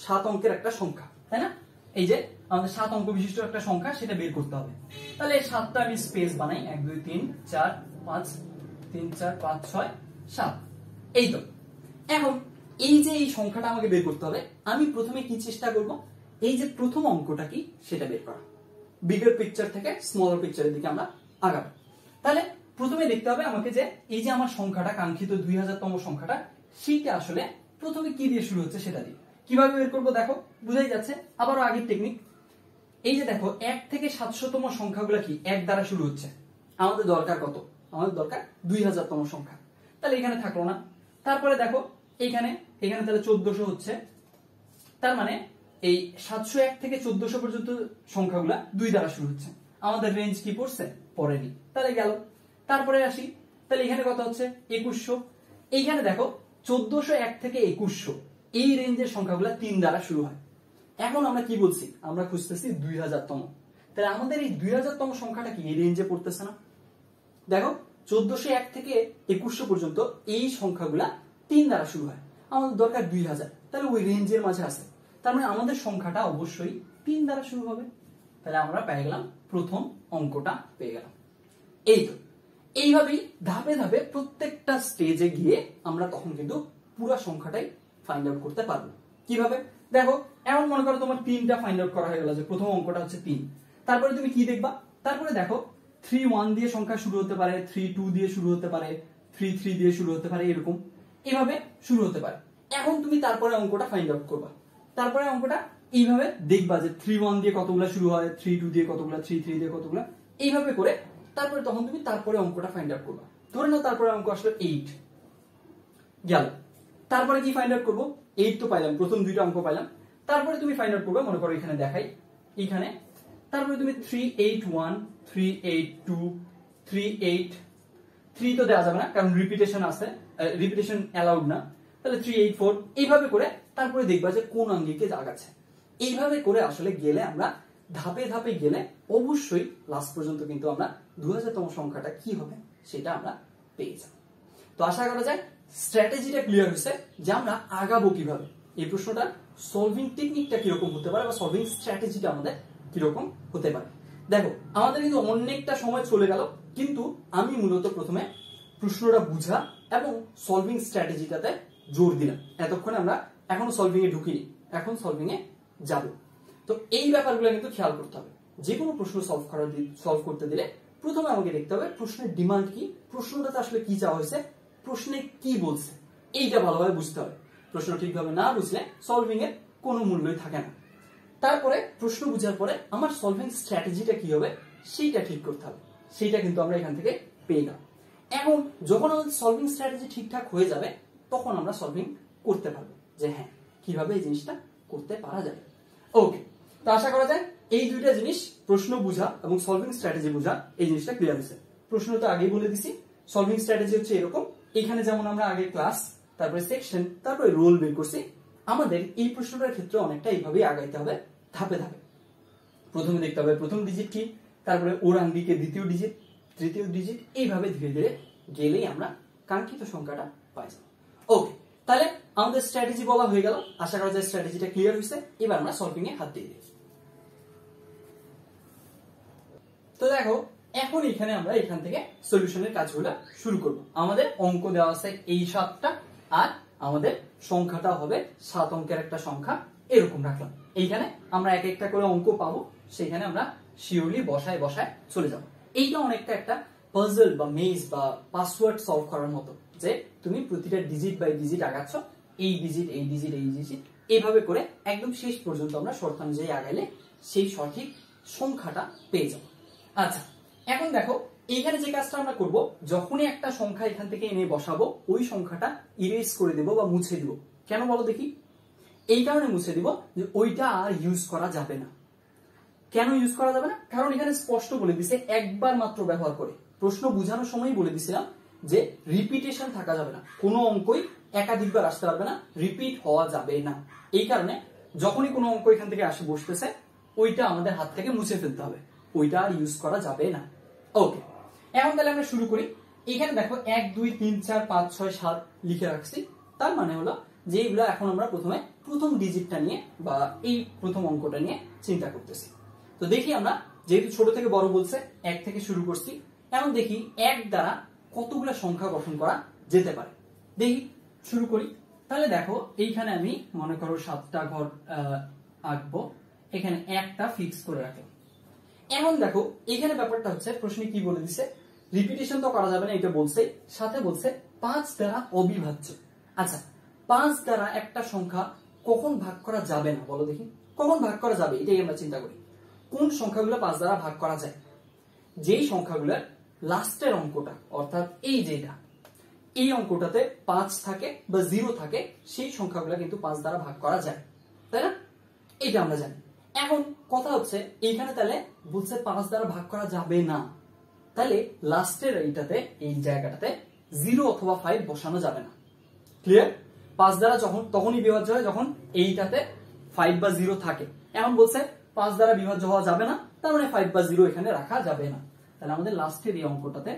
7 অঙ্কের একটা সংখ্যা, তাই না? এই যে আমাদের 7 অঙ্ক বিশিষ্ট একটা সংখ্যা, সেটা বের করতে হবে। তাহলে 7টা আমি স্পেস বানাই, 1 2 3 4 5 3 4 5 6 7, এই তো। এখন এই যে এই সংখ্যাটা আমাকে বের করতে হবে, আমি প্রথমে কি চেষ্টা করব, এই যে প্রথম অঙ্কটা কি সেটা বের করা। বিগার পিকচার থেকে স্মলার পিকচারের দিকে আমরা আগাবো। তাহলে প্রথমে দেখতে হবে আমাকে যে এই যে আমার সংখ্যাটা, কাঙ্ক্ষিত 2000তম সংখ্যাটা, সেইটা আসলে প্রথমে কি দিয়ে শুরু হচ্ছে সেটা দিয়ে। কিভাবে বের করবো দেখো, বুঝাই যাচ্ছে। আবারও আগের টেকনিক, এই যে দেখো 1 থেকে 700তম সংখ্যাগুলো কি 1 দ্বারা শুরু হচ্ছে, আমাদের দরকার কত, আমাদের দরকার 2000তম সংখ্যা। তাহলে এখানে থাকলো না। তারপরে দেখো এখানে তাহলে 1400 হচ্ছে, তার মানে এই 701 থেকে 1400 পর্যন্ত সংখ্যাগুলা 2 দ্বারা শুরু হচ্ছে, আমাদের রেঞ্জ কি পড়ছে পড়েনি, তাহলে গেল। তারপরে আসি, তাহলে এখানে কত হচ্ছে 2100। এইখানে দেখো 1401 থেকে 2100 এই রেঞ্জের সংখ্যাগুলা 3 দ্বারা শুরু হয়। এখন আমরা কি বলছি, আমরা খুঁজতেছি 2000তম। তাহলে আমাদের এই 2000তম সংখ্যাটা কি এই রেঞ্জে পড়তেছে না? দেখো 1401 থেকে 2100 পর্যন্ত এই সংখ্যাগুলা 3 দ্বারা শুরু হয়, আমাদের দরকার 2000, তাহলে ওই রেঞ্জের মাঝে আছে। তার মানে আমাদের সংখ্যাটা অবশ্যই 3 দ্বারা শুরু হবে। তাহলে আমরা পেয়ে গেলাম প্রথম অঙ্কটা পেয়ে গেলাম। এই তো, এইভাবেই ধাপে ধাপে প্রত্যেকটা স্টেজে গিয়ে আমরা তখন কিন্তু পুরো সংখ্যাটাই ফাইন্ড আউট করতে পারবো। কিভাবে দেখো, এমন মনে করো তোমার 3টা ফাইন্ড আউট করা হয়ে গেল, যে প্রথম অঙ্কটা হচ্ছে 3। তারপরে তুমি কি দেখবা, তারপরে দেখো 3 1 দিয়ে সংখ্যা শুরু হতে পারে, 3 2 দিয়ে শুরু হতে পারে, 3 3 দিয়ে শুরু হতে পারে, এরকম এভাবে শুরু হতে পারে। এখন তুমি তারপরে অঙ্কটা ফাইন্ড আউট করবা, তারপরে অঙ্কটা এইভাবে দেখবা যে 3 1 দিয়ে কতগুলা শুরু হয়, 3 2 দিয়ে কতগুলা, 3 3 দিয়ে কতগুলা, এইভাবে করে তারপরে তখন তুমি তারপরে অঙ্কটা ফাইন্ড আউট করবা। ধরে নাও তারপরে অঙ্ক আসলে 8 গেল, তারপরে কি ফাইন্ড আউট করবো, 8 তো পাইলাম, প্রথম 2টা অঙ্ক পাইলাম। তারপরে তুমি ফাইন্ড আউট করবে, মনে করো এখানে দেখাই, এখানে তারপরে তুমি 3 8 1 3 8 2 3 8 3 তো দেওয়া যাবে না কারণ রিপিটেশন আছে, রিপিটেশন অ্যালাউড না, তাহলে 3 8 4 এইভাবে করে তারপরে দেখবা যে কোন আঙ্গিকে জাগাচ্ছে। এইভাবে করে আসলে গেলে আমরা ধাপে ধাপে গেলে অবশ্যই লাস্ট পর্যন্ত কিন্তু আমরা 2000তম সংখ্যাটা কি হবে সেটা আমরা পেয়ে যাব। তো আশা করা যায় স্ট্র্যাটেজিটা ক্লিয়ার হয়েছে যে আমরা আগাবো কিভাবে, এই প্রশ্নটা সলভিং টেকনিকটা কিরকম হতে পারে বা সলভিং স্ট্র্যাটেজিটা আমাদের কিরকম হতে পারে। দেখো আমাদের কিন্তু অনেকটা সময় চলে গেল, কিন্তু আমি মূলত প্রথমে প্রশ্নটা বুঝা এবং সলভিং স্ট্র্যাটেজিটাতে জোর দিলাম। এতক্ষণে আমরা এখনো সলভিং এ ঢুকিনি, এখন সলভিং এ যাব। তো এই ব্যাপারগুলো কিন্তু খেয়াল করতে হবে। যে কোনো প্রশ্ন সলভ করতে দিলে প্রথমে আমাকে দেখতে হবে প্রশ্নের ডিমান্ড কি, প্রশ্নটাতে আসলে কি চাওয়া হয়েছে, প্রশ্নে কি বলছে, এইটা ভালোভাবে বুঝতে হবে। প্রশ্ন ঠিকভাবে না বুঝলে সলভিং এর কোনো মূল্যই থাকে না। তারপরে প্রশ্ন বুঝার পরে আমার সলভিং স্ট্র্যাটেজিটা কি হবে সেইটা ঠিক করতে হবে, সেইটা কিন্তু আমরা এখান থেকে পেয়ে গেলাম। এখন যখন আমাদের সলভিং স্ট্র্যাটেজি ঠিকঠাক হয়ে যাবে তখন আমরা সলভিং করতে পারবো যে হ্যাঁ কিভাবে এই জিনিসটা করতে পারা যাবে। ওকে, তো আশা করা যায় এই দুইটা জিনিস, প্রশ্ন বুঝা এবং সলভিং স্ট্র্যাটেজি বুঝা, এই জিনিসটা ক্লিয়ার হয়েছে। প্রশ্ন তো আগেই বলে দিছি, সলভিং স্ট্র্যাটেজি হচ্ছে এরকম। এখানে যেমন আমরা আগে ক্লাস, তারপরে সেকশন, তারপরে রোল বের করছি, আমাদের এই প্রশ্নটার ক্ষেত্রে অনেকটা এইভাবেই আগাইতে হবে ধাপে ধাপে। প্রথমে দেখতে হবে প্রথম ডিজিট কি, তারপরে ওর আঙ্গিকে দ্বিতীয় ডিজিট, তৃতীয় ডিজিট, এইভাবে ধীরে ধীরে গেলেই আমরা কাঙ্ক্ষিত সংখ্যাটা পাই যাব। ওকে, তাহলে আমাদের স্ট্র্যাটেজি বলা হয়ে গেল। আশা করা যায় স্ট্র্যাটেজিটা ক্লিয়ার হয়েছে। এবার আমরা সলভিং এ হাত দিয়ে দিই। তো দেখো এখন এখানে আমরা এখান থেকে সলিউশনের কাজগুলো শুরু করব। আমাদের অঙ্ক দেওয়া আছে এই 7টা, আর আমাদের সংখ্যাটা হবে 7 অঙ্কের একটা সংখ্যা, এরকম রাখলাম। এইখানে আমরা এক একটা করে অঙ্ক পাবো, সেখানে আমরা শিওরলি বসায় বসায় চলে যাব। এইটা অনেকটা একটা পাজল বা মেজ বা পাসওয়ার্ড সলভ করার মতো, যে তুমি প্রতিটা ডিজিট বাই ডিজিট আগাচ্ছ, এই ডিজিট এই ডিজিট এই ডিজিট, এইভাবে করে একদম শেষ পর্যন্ত আমরা শর্ত অনুযায়ী আগাইলে সেই সঠিক সংখ্যাটা পেয়ে যাব। আচ্ছা, এখন দেখো এইখানে যে কাজটা আমরা করব, যখনই একটা সংখ্যা এখান থেকে এনে বসাবো ওই সংখ্যাটা ইরেজ করে দেব বা মুছে দিব। কেন বলো দেখি? এই কারণে মুছে দিব যে ওইটা আর ইউজ করা যাবে না। কেন ইউজ করা যাবে না? কারণ এখানে স্পষ্ট বলে দিছে একবার মাত্র ব্যবহার করে। প্রশ্ন বোঝানোর সময় বলে দিছিলাম যে রিপিটেশন থাকা যাবে না, কোনো অঙ্কই একাধিকবার আসতে পারবে না, রিপিট হওয়া যাবে না। এই কারণে যখনই কোনো অঙ্ক এখান থেকে আসে বসতেছে ওইটা আমাদের হাত থেকে মুছে ফেলতে হবে, ওইটা আর ইউজ করা যাবে না। ওকে, এখন তাহলে আমরা শুরু করি। এখানে দেখো 1 2 3 4 5 6 7 লিখে রাখছি। তার মানে হলো যে এইগুলো এখন আমরা প্রথমে প্রথম ডিজিটটা নিয়ে বা এই প্রথম অঙ্কটা নিয়ে চিন্তা করতেছি। তো দেখি আমরা, যেহেতু ছোট থেকে বড় বলছে, 1 থেকে শুরু করছি। এখন দেখি 1 দ্বারা কতগুলো সংখ্যা গঠন করা যেতে পারে। দেখি শুরু করি। তাহলে দেখো এইখানে আমি মনে করো 7টা ঘর আঁকবো, এখানে একটা ফিক্স করে রাখলাম। এখন দেখো এখানে ব্যাপারটা হচ্ছে, প্রশ্নে কি বলে দিছে, রিপিটেশন তো করা যাবে না, এটা বলছে, সাথে বলছে 5 দ্বারা অবিভাজ্য। আচ্ছা, 5 দ্বারা একটা সংখ্যা কখন ভাগ করা যাবে না বলো দেখি? কখন ভাগ করা যাবে এটাই আমরা চিন্তা করি। কোন সংখ্যাগুলো 5 দ্বারা ভাগ করা যায়? যেই সংখ্যাগুলোর লাস্টের অঙ্কটা, অর্থাৎ এই যেটা, এই অঙ্কটাতে 5 থাকে বা 0 থাকে, সেই সংখ্যাগুলো কিন্তু 5 দ্বারা ভাগ করা যায়, তাই না? এটা আমরা জানি। এখন কথা হচ্ছে এইখানে তাহলে বলছে 5 দ্বারা ভাগ করা যাবে না, তাহলে লাস্টের এইটাতে, এই জায়গাটাতে 0 অথবা 5 বসানো যাবে না। ক্লিয়ার? 5 দ্বারা তখনই বিভাজ্য হয় যখন এইটাতে 5 বা 0 থাকে। এখন বলছে 5 দ্বারা বিভাজ্য হওয়া যাবে না, তার মানে 5 বা 0 এখানে রাখা যাবে না। তাহলে আমাদের লাস্টের এই অঙ্কটাতে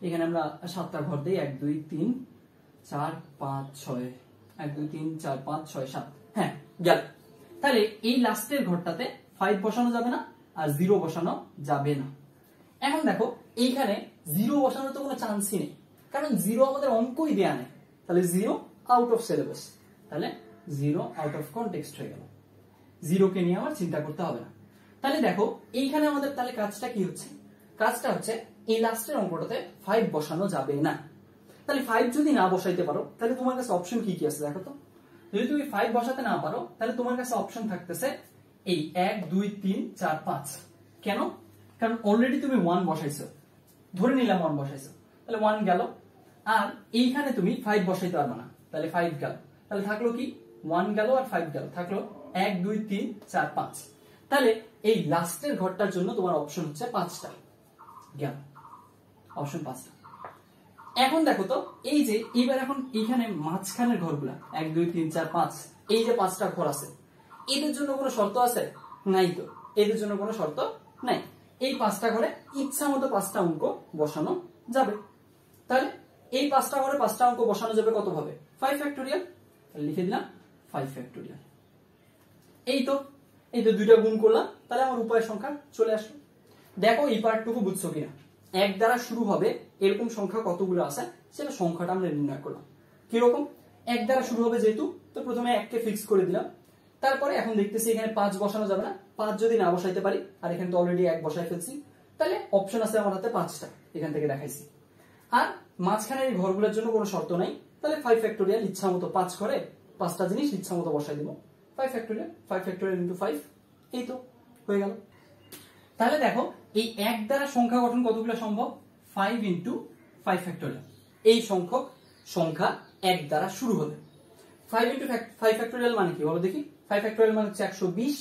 এখানে আমরা 7টা ঘর দিই, 1 2 3 4 5 6, 1 2 3 4 5 6 7, হ্যাঁ গেল। তাহলে এই লাস্টের ঘরটাতে 5 বসানো যাবে না আর 0 বসানো যাবে না। এখন দেখো এইখানে 0 বসানোর তো কোনো চান্সই নেই, কারণ 0 আমাদের অঙ্কই দেয়া নেই। তাহলে 0 আউট অফ সিলেবাস, তাহলে 0 আউট অফ কনটেক্সট হয়ে গেল, 0 কে নিয়ে আমার চিন্তা করতে হবে না। তাহলে দেখো এইখানে আমাদের তাহলে কাজটা কি হচ্ছে? কাজটা হচ্ছে এই লাস্টের অঙ্কটাতে 5 বসানো যাবে না। তাহলে 5 যদি না বসাইতে পারো তাহলে তোমার কাছে অপশন কি কি আছে দেখো তো। যদি তুমি 5 বসাতে না পারো তাহলে তোমার কাছে অপশন থাকতেছে এই 1 2 3 4 5। কেন? কারণ অলরেডি তুমি 1 বসাইছো, ধরে নিলাম 1 বসাইছো, তাহলে 1 গেল। আর এইখানে তুমি 5 বসাইতে পারবে না, তাহলে 5 গেল। তাহলে থাকলো কি? 1 গেল আর 5 গেল, থাকলো 1 2 3 4 5। তাহলে এই লাস্টের ঘরটার জন্য তোমার অপশন হচ্ছে 5টা, গেল অপশন 5টা। এখন দেখো তো এই যে এবার এখন এইখানে মাঝখানের ঘরগুলা 1 2 3 4 5, এই যে 5টা ঘর আছে, এদের জন্য কোনো শর্ত আছে? নাই তো, এদের জন্য কোনো শর্ত নাই। এই 5টা ঘরে ইচ্ছা মতো 5টা অঙ্ক বসানো যাবে। তাহলে এই 5টা ঘরে 5টা অঙ্ক বসানো যাবে কত ভাবে? 5 ফ্যাক্টোরিয়াল, লিখে দিলাম 5 ফ্যাক্টোরিয়াল। এই তো দুইটা গুণ করলাম, তাহলে আমার উপায় সংখ্যা চলে আসলো। দেখো এই পার্টটুকু বুঝছো কিনা? 1 দ্বারা শুরু হবে এরকম সংখ্যা কতগুলো আছে সেটা সংখ্যাটা আমরা নির্ণয় করলাম। কিরকম? 1 দ্বারা শুরু হবে যেহেতু, তো প্রথমে 1 কে ফিক্স করে দিলাম। তারপরে এখন দেখতেছি এখানে 5 বসানো যাবে না, 5 যদি না বসাইতে পারি, আর এখানে তো অলরেডি 1 বসাই ফেলছি, তাহলে অপশন আছে আমার হাতে 5টা, এখান থেকে দেখাইছি। আর মাঝখানের এই ঘরগুলোর জন্য কোনো শর্ত নাই, তাহলে 5 ফ্যাক্টোরিয়াল ইচ্ছা মতো 5 করে 5টা জিনিস ইচ্ছা মতো বসাই দিব। 5 ফ্যাক্টোরিয়াল ইনটু 5, এই তো হয়ে গেল। তাহলে দেখো এই 1 দ্বারা সংখ্যা গঠন কতগুলো সম্ভব? 5 ইনটু 5 ফ্যাক্টোরিয়াল। এই সংখ্যক সংখ্যা 1 দ্বারা শুরু হবে। 5 ইনটু 5 ফ্যাক্টোরিয়াল মানে কি বলো দেখি? 5 ফ্যাক্টোরিয়াল মানে হচ্ছে 120,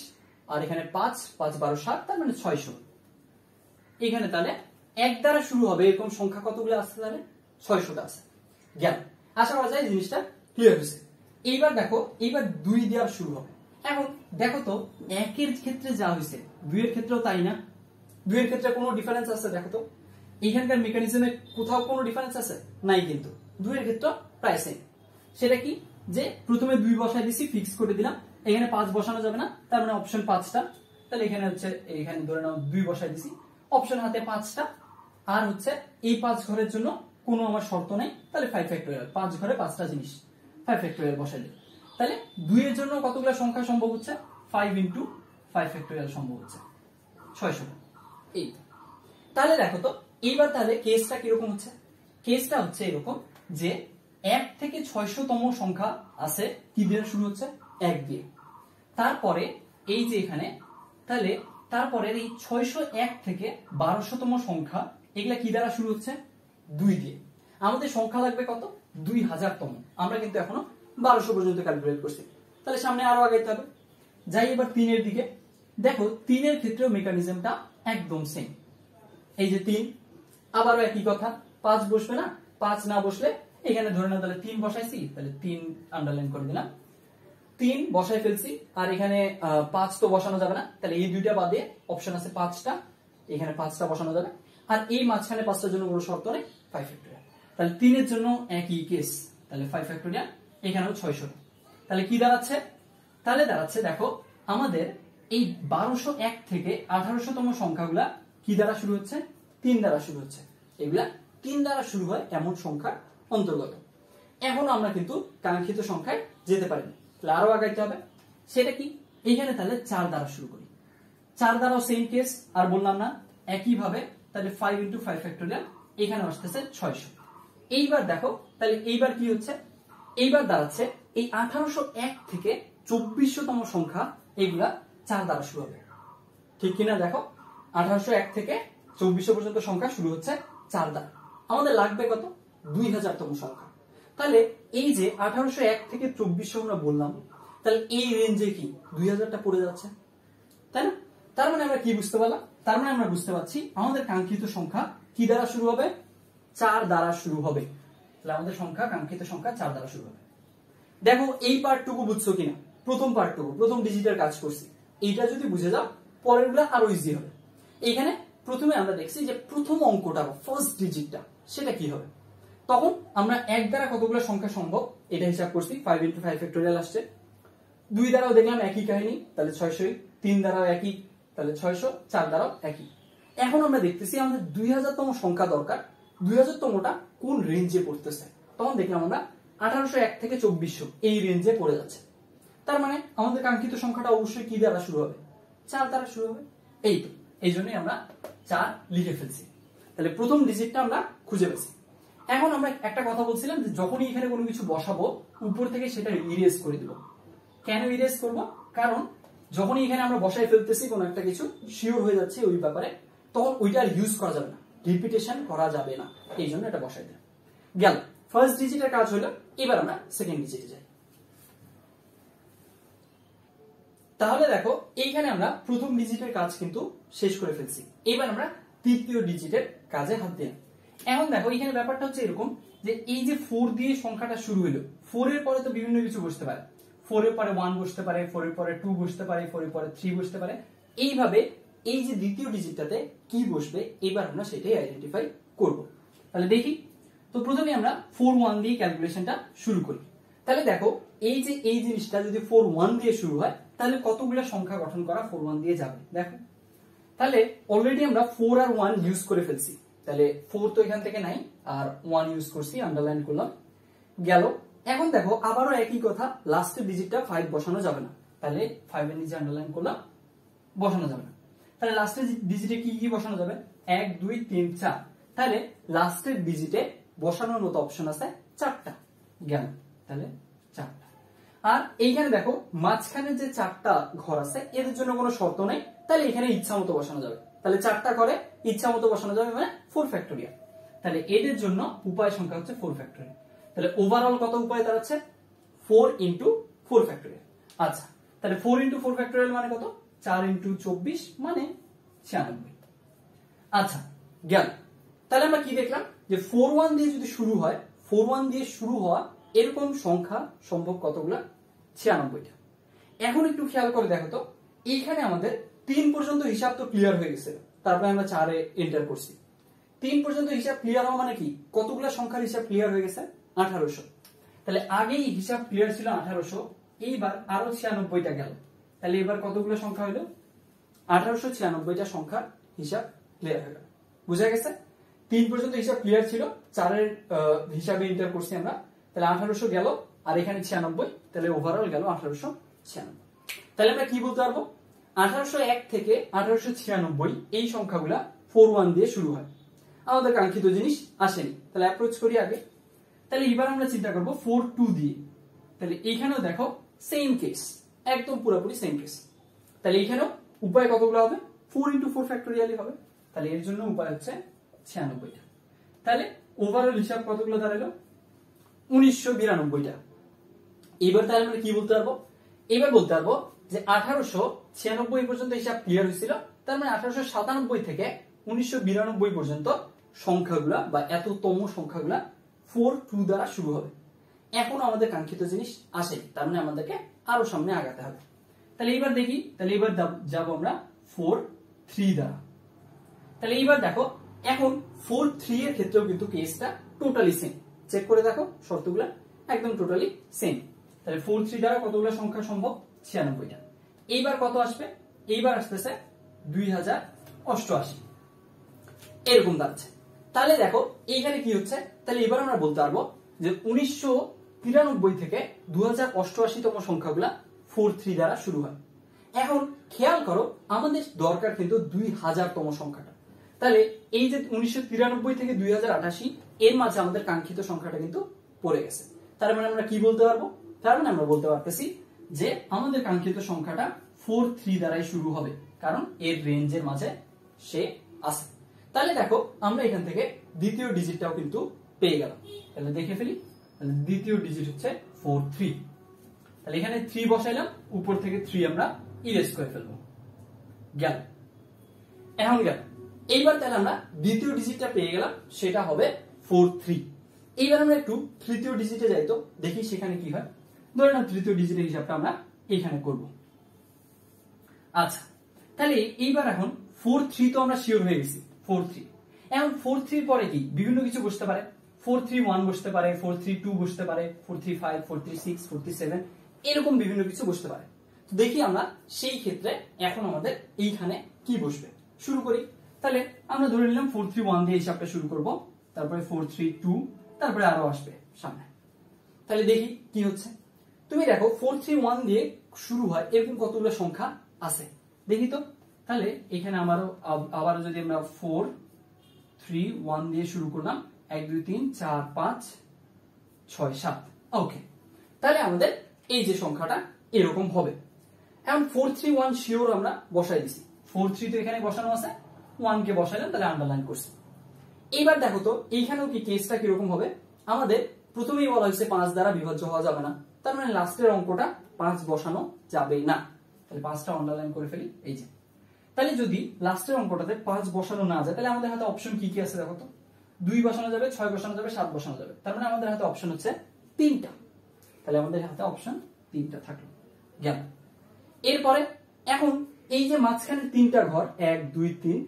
আর এখানে 5 5 12 7, তার মানে 600। এখানে তাহলে 1 দ্বারা শুরু হবে এরকম সংখ্যা কতগুলো আছে? তাহলে 600টা আছে, গেল। আশা করা যায় জিনিসটা ক্লিয়ার হয়েছে। এইবার দেখো এইবার 2 দিয়ে শুরু হবে। এখন দেখো তো একের ক্ষেত্রে যা হয়েছে দুইয়ের ক্ষেত্রেও তাই না? দুইয়ের ক্ষেত্রে কোনো ডিফারেন্স আছে? দেখো তো এখানকার মেকানিজমে কোথাও কোনো ডিফারেন্স আছে? নাই, কিন্তু দুইয়ের ক্ষেত্রে প্রায় সেম। সেটা কি, যে প্রথমে 2 বসায় দিছি, ফিক্স করে দিলাম, এখানে 5 বসানো যাবে না, তার মানে অপশন 5টা। তাহলে এখানে হচ্ছে, এখানে ধরে নাও 2 বসায় দিছি, অপশন হাতে 5টা, আর হচ্ছে এই 5 ঘরের জন্য কোনো আমার শর্ত নেই, তাহলে 5 ফ্যাক্টোরিয়াল, 5 ঘরে 5টা জিনিস 5 ফ্যাক্টোরিয়াল বসাই দিই। তাহলে 2 এর জন্য কতগুলো সংখ্যা সম্ভব হচ্ছে? 5 ইন্টু 5 ফ্যাক্টোরিয়াল সম্ভব হচ্ছে 600। এই তাহলে দেখো তো এইবার তাহলে কেসটা কিরকম হচ্ছে? কেসটা হচ্ছে এরকম যে 1 থেকে 600তম সংখ্যা আছে কি দিয়ে শুরু হচ্ছে? 1 দিয়ে। তারপরে এই যে এখানে, তাহলে তারপরে এই 601 থেকে 1200তম সংখ্যা, এগুলা কি দ্বারা শুরু হচ্ছে? 2 দিয়ে। আমাদের সংখ্যা লাগবে কত? 2000তম। আমরা কিন্তু এখনো 1200 পর্যন্ত ক্যালকুলেট করছি, তাহলে সামনে আরো আগাইতে হবে। যাই এবার 3 এর দিকে। দেখো 3 এর ক্ষেত্রেও মেকানিজমটা একদম সেম। এই যে 3, আবারও একই কথা, 5 বসবে না, 5 না বসলে এখানে ধরে নাও তাহলে 3 বসাইছি, তাহলে 3 আন্ডারলাইন করে দিলাম, 3 বসাই ফেলছি, আর এখানে 5 তো বসানো যাবে না, তাহলে এই দুইটা বাদে অপশন আছে 5টা, এখানে 5টা বসানো যাবে, আর এই মাঝখানে 5টার জন্য কোনো শর্ত নেই, 5 ফ্যাক্টোরিয়াল। তাহলে 3 এর জন্য একই কেস, তাহলে 5 ফ্যাক্টোরিয়াল, এখানেও 600। তাহলে কি দাঁড়াচ্ছে? তাহলে দাঁড়াচ্ছে, দেখো আমাদের এই 1201 থেকে 1800তম সংখ্যাগুলা কি দ্বারা শুরু হচ্ছে? 3 দ্বারা শুরু হচ্ছে। এগুলা 3 দ্বারা শুরু হয় এমন সংখ্যার অন্তর্গত। এখন আমরা কিন্তু কাঙ্ক্ষিত সংখ্যায় যেতে পারিনি, তাহলে আরো আগাইতে হবে। সেটা কি? এইখানে তাহলে 4 দ্বারা শুরু করি, 4 দ্বারাও সেম কেস, আর বললাম না একই ভাবে, তাহলে 5 ইন্টু 5 ফ্যাক্টোরিয়াল, এখানে আসতেছে 600। এইবার দেখো তাহলে এইবার কি হচ্ছে? এইবার দাঁড়াচ্ছে এই 1801 থেকে 2400তম সংখ্যা, এগুলা 4 দ্বারা শুরু হবে, ঠিক কিনা? দেখো 1801 থেকে 2400 পর্যন্ত সংখ্যা শুরু হচ্ছে 4 দ্বারা। আমাদের লাগবে কত? 2000তম সংখ্যা। তাহলে এই যে 1801 থেকে 2400 আমরা বললাম, তাহলে এই রেঞ্জে কি 2000টা পড়ে যাচ্ছে, তাই না? তার মানে আমরা কি বুঝতে পারলাম? তার মানে আমরা বুঝতে পারছি আমাদের কাঙ্ক্ষিত সংখ্যা কি দ্বারা শুরু হবে? 4 দ্বারা শুরু হবে। তাহলে আমাদের সংখ্যা, কাঙ্ক্ষিত সংখ্যা 4 দ্বারা শুরু হবে। দেখো এই পার্টটুকু বুঝছো কিনা? প্রথম পার্টটুকু, প্রথম ডিজিটের কাজ করছি, এইটা যদি বুঝে যাও পরেরগুলো আরো ইজি হবে। এখানে প্রথমে আমরা দেখছি যে প্রথম অঙ্কটা, ফার্স্ট ডিজিটটা, সেটা কি হবে। তখন আমরা 1 দ্বারা কতগুলো সংখ্যা সম্ভব এটা হিসাব করছি, 5 ইন্টু 5 ফ্যাক্টোরিয়াল আসছে। 2 দ্বারাও দেখলাম একই কাহিনী, তাহলে 600। 3 দ্বারাও একই, তাহলে 600। 4 দ্বারাও একই। এখন আমরা দেখতেছি আমাদের 2000তম সংখ্যা দরকার। 2000তমটা কোন রেঞ্জে পড়তেছে? তখন দেখলাম আমরা 1801 থেকে 2400 এই রেঞ্জে পড়ে যাচ্ছে। তার মানে আমাদের কাঙ্ক্ষিত সংখ্যাটা অবশ্যই কি দ্বারা শুরু হবে? 4 দ্বারা শুরু হবে। এই তো, এই জন্যই আমরা 4 লিখে ফেলছি। তাহলে প্রথম ডিজিটটা আমরা খুঁজে পেয়েছি। এখন আমরা একটা কথা বলছিলাম যে যখনই এখানে কোনো কিছু বসাবো, উপর থেকে সেটা ইরেজ করে দিব। কেন ইরেজ করব? কারণ যখনই এখানে আমরা বসাই ফেলতেছি কোনো একটা কিছু, শিওর হয়ে যাচ্ছে ওই ব্যাপারে, তখন ওইটা আর ইউজ করা যাবে না, রিপিটেশন করা যাবে না, এই জন্য এটা বসাই দিলাম। গেল ফার্স্ট ডিজিটের কাজ হলো। এবার আমরা সেকেন্ড ডিজিটে যাই। তাহলে দেখো এইখানে আমরা প্রথম ডিজিটের কাজ কিন্তু শেষ করে ফেলছি। এবার আমরা তৃতীয় ডিজিটের কাজে হাত দিলাম। এখন দেখো এখানে ব্যাপারটা হচ্ছে এরকম যে এই যে 4 দিয়ে সংখ্যাটা শুরু হলো, 4 এর পরে তো বিভিন্ন কিছু বসতে পারে, 4 এর পরে 1 বসতে পারে, 4 এর পরে 2 বসতে পারে, 4 এর পরে 3 বসতে পারে। এইভাবে এই যে দ্বিতীয় ডিজিটটাতে কি বসবে এবার আমরা সেটাই আইডেন্টিফাই করব। তাহলে দেখি তো প্রথমে আমরা 4 1 দিয়ে ক্যালকুলেশনটা শুরু করি। তাহলে দেখো এই যে এই জিনিসটা যদি 4 1 দিয়ে শুরু হয়, তাহলে কতগুলো সংখ্যা গঠন করা 4 1 দিয়ে যাবে দেখো। তাহলে অলরেডি আমরা 4 আর 1 ইউজ করে ফেলছি, তাহলে 4 তো এখান থেকে নাই, আর 1 ইউজ করছি, আন্ডারলাইন করলাম, গেল। এখন দেখো আবারও একই কথা, লাস্টের ডিজিটটা 5 বসানো যাবে না, তাহলে 5 এর নিচে আন্ডারলাইন করলাম, বসানো যাবে না। তাহলে লাস্টের ডিজিটে কি কি বসানো যাবে? 1 2 3 4। তাহলে লাস্টের ডিজিটে বসানোর মতো অপশন আছে 4টা, গেল, তাহলে 4টা। আর এইখানে দেখো মাঝখানে যে 4টা ঘর আছে এদের জন্য কোনো শর্ত নেই, তাহলে এখানে ইচ্ছা মতো বসানো যাবে। তাহলে 4টা ঘরে ইচ্ছা মতো বসানো যাবে, মানে 4 ফ্যাক্টোরিয়াল। তাহলে এদের জন্য উপায় সংখ্যা হচ্ছে 4 ফ্যাক্টোরিয়াল। তাহলে ওভারঅল কত উপায় দাঁড়াচ্ছে? 4 ইন্টু 4 ফ্যাক্টোরিয়াল। আচ্ছা, তাহলে 4 ইন্টু 4 ফ্যাক্টোরিয়াল মানে কত? 4 ইন্টু 24 মানে 96। আচ্ছা, গেল। তাহলে আমরা কি দেখলাম যে 4 1 দিয়ে যদি শুরু হয়, 4 1 দিয়ে শুরু হওয়া এরকম সংখ্যা সম্ভব কতগুলা? 96টা। এখন একটু খেয়াল করে দেখো তো, এইখানে আমাদের 3 পর্যন্ত হিসাব তো ক্লিয়ার হয়ে গেছে, তারপরে আমরা 4 এ এন্টার করছি। 3 পর্যন্ত হিসাব ক্লিয়ার হওয়া মানে কি, কতগুলো সংখ্যার হিসাব ক্লিয়ার হয়ে গেছে? 1800। তাহলে আগেই হিসাব ক্লিয়ার ছিল 1800, এইবার আরো 96টা গেল, তাহলে এবার কতগুলো সংখ্যা হলো? 1896টা সংখ্যার হিসাব ক্লিয়ার হয়ে গেল। বুঝা গেছে? 3 পর্যন্ত হিসাব ক্লিয়ার ছিল, 4 এর হিসাবে এন্টার করছি আমরা, তাহলে 1800 গেল, আর এখানে 96, তাহলে ওভারঅল গেল 1896। তাহলে আমরা কি বলতে পারবো? 1801 থেকে 1896 এই সংখ্যাগুলা 41 দিয়ে শুরু হয়। আমাদের কাঙ্ক্ষিত জিনিস আসেনি, তাহলে অ্যাপ্রোচ করি আগে। তাহলে এবার আমরা চিন্তা করব 42 দিয়ে। তাহলে এইখানেও দেখো সেম কেস, একদম পুরোপুরি সেম কেস। তাহলে এইখানেও উপায় কতগুলো হবে? 4 × 4 ফ্যাক্টোরিয়ালই হবে। তাহলে এর জন্য উপায় হচ্ছে 96টা। তাহলে ওভারঅল হিসাব কতগুলো দাঁড়ালো? 1992টা। এবার তাহলে আমরা কি বলতে পারবো? এবার বলতে পারবো যে 1896 পর্যন্ত হিসাব ক্লিয়ার হয়েছিল, তার মানে 1897 থেকে 1992 পর্যন্ত সংখ্যাগুলা বা এততম সংখ্যাগুলা 42 দ্বারা শুরু হবে। এখন আমাদের কাঙ্ক্ষিত জিনিস আসেনি, তার মানে আমাদেরকে আরো সামনে আগাতে হবে। তাহলে এবার দেখি, তাহলে এবার যাব আমরা 43 দ্বারা। তাহলে এবার দেখো, এখন 43 এর ক্ষেত্রেও কিন্তু কেসটা টোটালি সেম। চেক করে দেখো শর্তগুলা একদম টোটালি সেম। তাহলে 43 দ্বারা কতগুলো সংখ্যা সম্ভব? 96টা। এইবার কত আসবে? এইবার আসতেছে 2088, এরকম দাঁড়াচ্ছে। তাহলে দেখো এইখানে কি হচ্ছে, তাহলে এবার আমরা বলতে পারবো যে 1993 থেকে 2088তম সংখ্যাগুলা 43 দ্বারা শুরু হয়। এখন খেয়াল করো, আমাদের দরকার কিন্তু 2000তম সংখ্যাটা। তাহলে এই যে 1993 থেকে 2088 এর মাঝে আমাদের কাঙ্ক্ষিত সংখ্যাটা কিন্তু পড়ে গেছে। তার মানে আমরা কি বলতে পারবো? তার মানে আমরা বলতে পারতেছি যে আমাদের কাঙ্ক্ষিত সংখ্যাটা 43 দ্বারাই শুরু হবে, কারণ এর রেঞ্জের মাঝে সে আছে। তাহলে দেখো আমরা এখান থেকে দ্বিতীয় ডিজিটটাও কিন্তু পেয়ে গেলাম। তাহলে দেখে ফেলি, তাহলে দ্বিতীয় ডিজিট হচ্ছে 43। তাহলে এখানে 3 বসাইলাম, উপর থেকে 3 আমরা ইরেজ করে ফেলবো, গেল। এখন গেল। এইবার তাহলে আমরা দ্বিতীয় ডিজিটটা পেয়ে গেলাম, সেটা হবে 43। এইবার আমরা একটু তৃতীয় ডিজিটে যাই, তো দেখি সেখানে কি হয়। ধরে নাও তৃতীয় ডিজিটের হিসাবটা আমরা এখানে করব। আচ্ছা, তাহলে এইবার এখন 43 তো আমরা শিওর হয়ে গেছি, 43। এখন 43 পরে কি বিভিন্ন কিছু বসতে পারে, 431 বসতে পারে, 432 বসতে পারে, 435, 46, 47 এরকম বিভিন্ন কিছু বসতে পারে। তো দেখি আমরা সেই ক্ষেত্রে এখন আমাদের এইখানে কি বসবে। শুরু করি। তাহলে আমরা ধরে নিলাম 431 দিয়ে হিসাবটা শুরু করব, তারপরে 432, তারপরে আরো আসবে সামনে। তাহলে দেখি কি হচ্ছে। তুমি দেখো 431 দিয়ে শুরু হয় এরকম কতগুলো সংখ্যা আছে, দেখি তো। তাহলে এখানে আবারও যদি আমরা 431 দিয়ে শুরু করলাম, 1 2 3 4 5 6 7, ওকে। তাহলে আমাদের এই যে সংখ্যাটা এরকম হবে। এখন 431 শিওর আমরা বসাই দিছি, 43 তো এখানে বসানো আছে, 1 কে বসাইলাম, তাহলে আন্ডারলাইন করছি। এইবার দেখো তো এইখানেও কি কেসটা কিরকম হবে। আমাদের প্রথমেই বলা হয়েছে 5 দ্বারা বিভাজ্য হওয়া যাবে না, তার মানে লাস্টের অঙ্কটা 5 বসানো যাবে না। তাহলে 5টা আন্ডারলাইন করে ফেলি, এই যে। তাহলে যদি লাস্টের অঙ্কটাতে 5 বসানো না যায়, তাহলে আমাদের হাতে অপশন কি কি আছে দেখো তো। 2 বসানো যাবে, 6 বসানো যাবে, 7 বসানো যাবে, তার মানে আমাদের হাতে অপশন হচ্ছে 3টা। তাহলে আমাদের হাতে অপশন 3টা থাকলো, গেল। এরপরে এখন এই যে মাঝখানে 3টা ঘর 1 2 3,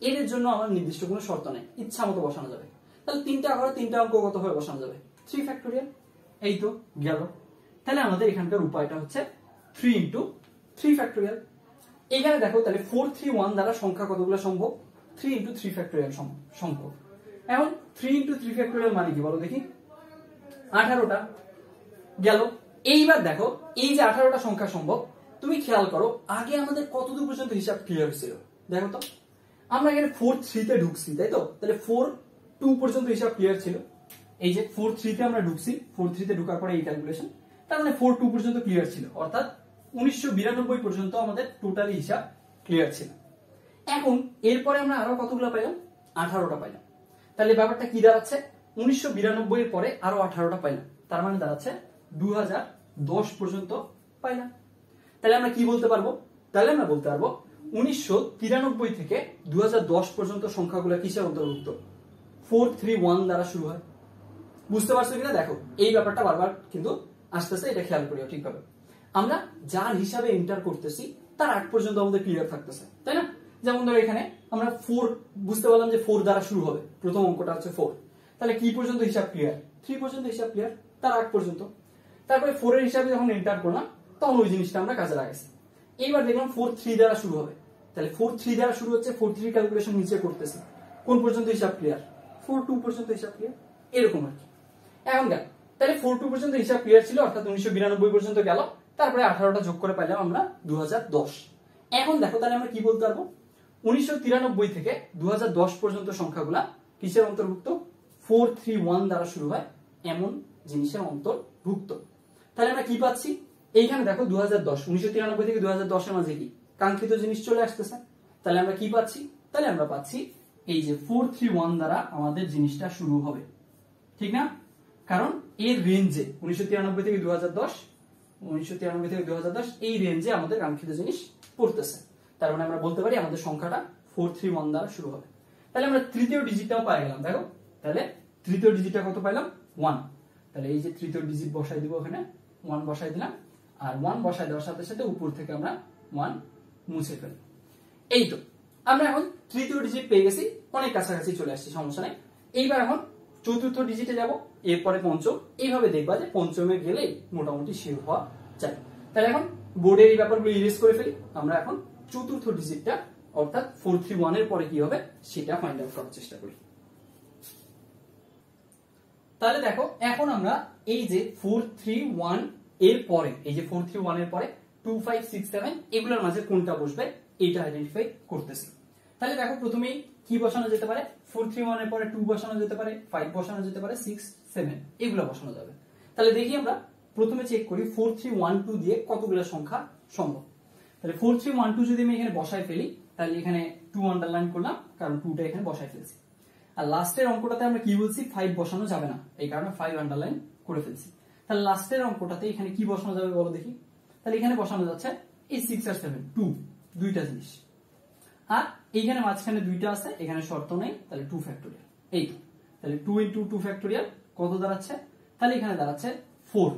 এদের জন্য আমার নির্দিষ্ট কোনো শর্ত নেই, ইচ্ছা মতো বসানো যাবে। তাহলে 3টা ঘরে 3টা অঙ্ক কত ভাবে বসানো যাবে? 3 ফ্যাক্টোরিয়াল, এই তো গেল। তাহলে আমাদের এখানকার উপায়টা হচ্ছে 3 × 3 ফ্যাক্টোরিয়াল। এখানে দেখো তাহলে 431 দ্বারা সংখ্যা কতগুলো সম্ভব? 3 × 3 ফ্যাক্টোরিয়াল সম্ভব। এখন 3 × 3 ফ্যাক্টোরিয়াল মানে কি বলো দেখি? 18টা, গেল। এইবার দেখো এই যে 18টা সংখ্যা সম্ভব, তুমি খেয়াল করো আগে আমাদের কতদূর পর্যন্ত হিসাব ক্লিয়ার হয়েছিল দেখো তো। আমরা এখানে 43 তে ঢুকছি, তাই তো? তাহলে 42 পর্যন্ত হিসাব ক্লিয়ার ছিল। এই যে 43 তে আমরা ঢুকছি, 43 তে ঢোকার পরে এই ক্যালকুলেশন, তার মানে 42 পর্যন্ত ক্লিয়ার ছিল, অর্থাৎ 1992 পর্যন্ত আমাদের টোটালি হিসাব ক্লিয়ার ছিল। এখন এরপরে আমরা আরো কতগুলো পাইলাম? 18টা পাইলাম। তাহলে ব্যাপারটা কি দাঁড়াচ্ছে? 1992 এর পরে আরো 18টা পাইলাম, তার মানে দাঁড়াচ্ছে 2010 পর্যন্ত পাইলাম। তাহলে আমরা কি বলতে পারবো? তাহলে আমরা বলতে পারবো 1993 থেকে 2010 পর্যন্ত সংখ্যাগুলো কিসের অন্তর্ভুক্ত? 431 দ্বারা শুরু হয়। বুঝতে পারছো কিনা দেখো, এই ব্যাপারটা বারবার কিন্তু আসতেছে, এটা খেয়াল করিও ঠিকভাবে। আমরা যার হিসাবে এন্টার করতেছি তার আগ পর্যন্ত আমাদের ক্লিয়ার থাকতেছে, তাই না? যেমন ধরো এখানে আমরা 4 বুঝতে পারলাম যে 4 দ্বারা শুরু হবে, প্রথম অঙ্কটা হচ্ছে 4, তাহলে কি পর্যন্ত হিসাব ক্লিয়ার? 3 পর্যন্ত হিসাব ক্লিয়ার, তার আগ পর্যন্ত। তারপরে 4 এর হিসাবে যখন এন্টার করলাম তখন ওই জিনিসটা আমরা কাজে লাগাইছি। এইবার দেখলাম 4 3 দ্বারা শুরু হবে, তাহলে 4 3 দ্বারা শুরু হচ্ছে, 4 3 ক্যালকুলেশন নিচে করতেছি, কোন পর্যন্ত হিসাব ক্লিয়ার? 4 2 পর্যন্ত হিসাব ক্লিয়ার, এরকম আর কি। এখন গেল, তাহলে 4 2 পর্যন্ত হিসাব ক্লিয়ার ছিল, অর্থাৎ 1992 পর্যন্ত গেল, তারপরে 18টা যোগ করে পাইলাম আমরা 2010। এখন দেখো তাহলে আমরা কি বলতে পারবো? 1993 থেকে 2010 পর্যন্ত সংখ্যাগুলা কিসের অন্তর্ভুক্ত? 431 দ্বারা শুরু হয় এমন জিনিসের অন্তর্ভুক্ত। তাহলে আমরা কি পাচ্ছি? এইখানে দেখো 2010, 1993 থেকে 2010 এর মাঝে কি কাঙ্ক্ষিত জিনিস চলে আসতেছে। তাহলে আমরা কি পাচ্ছি? তাহলে আমরা পাচ্ছি এই যে 431 দ্বারা আমাদের জিনিসটা শুরু হবে, ঠিক না? কারণ এর রেঞ্জে 1993 থেকে 2010, 1993 থেকে 2010 এই রেঞ্জে আমাদের কাঙ্ক্ষিত জিনিস পড়তেছে। তার মানে আমরা বলতে পারি আমাদের সংখ্যাটা 431 দ্বারা শুরু হবে। তাহলে আমরা তৃতীয় ডিজিটটাও পাই গেলাম, দেখো। তাহলে তৃতীয় ডিজিটটা কত পাইলাম? 1। তাহলে এই যে তৃতীয় ডিজিট বসাই দিব, ওখানে 1 বসাই দিলাম, আর 1 বসাই দেওয়ার সাথে সাথে উপর থেকে আমরা 1 মুছে ফেলি। এই তো আমরা এখন তৃতীয় ডিজিট পেয়ে গেছি, অনেক কাছাকাছি চলে আসছি, সমস্যা নাই। এইবার এখন চতুর্থ ডিজিটে যাব, এরপরে পঞ্চম, এইভাবে দেখবা যে পঞ্চমে গেলেই মোটামুটি শিওর হওয়া যায়। তাহলে এখন বোর্ডের এই ব্যাপারগুলো ইরেজ করে ফেলি। আমরা এখন চতুর্থ ডিজিটটা অর্থাৎ 431 এর পরে কি হবে সেটা ফাইন্ড আউট করার চেষ্টা করি। তাহলে দেখো এখন আমরা এই যে 431 এর পরে, এই যে 431 এর পরে 2 5 6 7 এগুলোর মাঝে কোনটা বসবে এটা আইডেন্টিফাই করতেছি। তাহলে দেখো প্রথমেই কি বসানো যেতে পারে? 431 এর পরে 2 বসানো যেতে পারে, 5 বসানো যেতে পারে, 6 7 এগুলো বসানো যাবে। তাহলে দেখি আমরা প্রথমে চেক করি 4312 দিয়ে কতগুলো সংখ্যা সম্ভব। তাহলে 4312 যদি আমি এখানে বসাই ফেলি, তাহলে এখানে 2 আন্ডারলাইন করলাম, কারণ 2টা এখানে বসাই ফেলছি। আর লাস্টের অঙ্কটাতে আমরা কি বলছি? 5 বসানো যাবে না, এই কারণে 5 আন্ডারলাইন করে ফেলছি। তাহলে লাস্টের অঙ্কটাতে এখানে কি বসানো যাবে বলো দেখি? তাহলে এখানে বসানো যাচ্ছে এই 6 আর 7, 2 দুইটা জিনিস। আর এইখানে মাঝখানে দুইটা আছে, এখানে শর্ত নেই, তাহলে 2 ফ্যাক্টোরিয়াল। এই তাহলে 2 ইনটু 2 ফ্যাক্টোরিয়াল কত দাঁড়াচ্ছে? তাহলে এখানে দাঁড়াচ্ছে 4।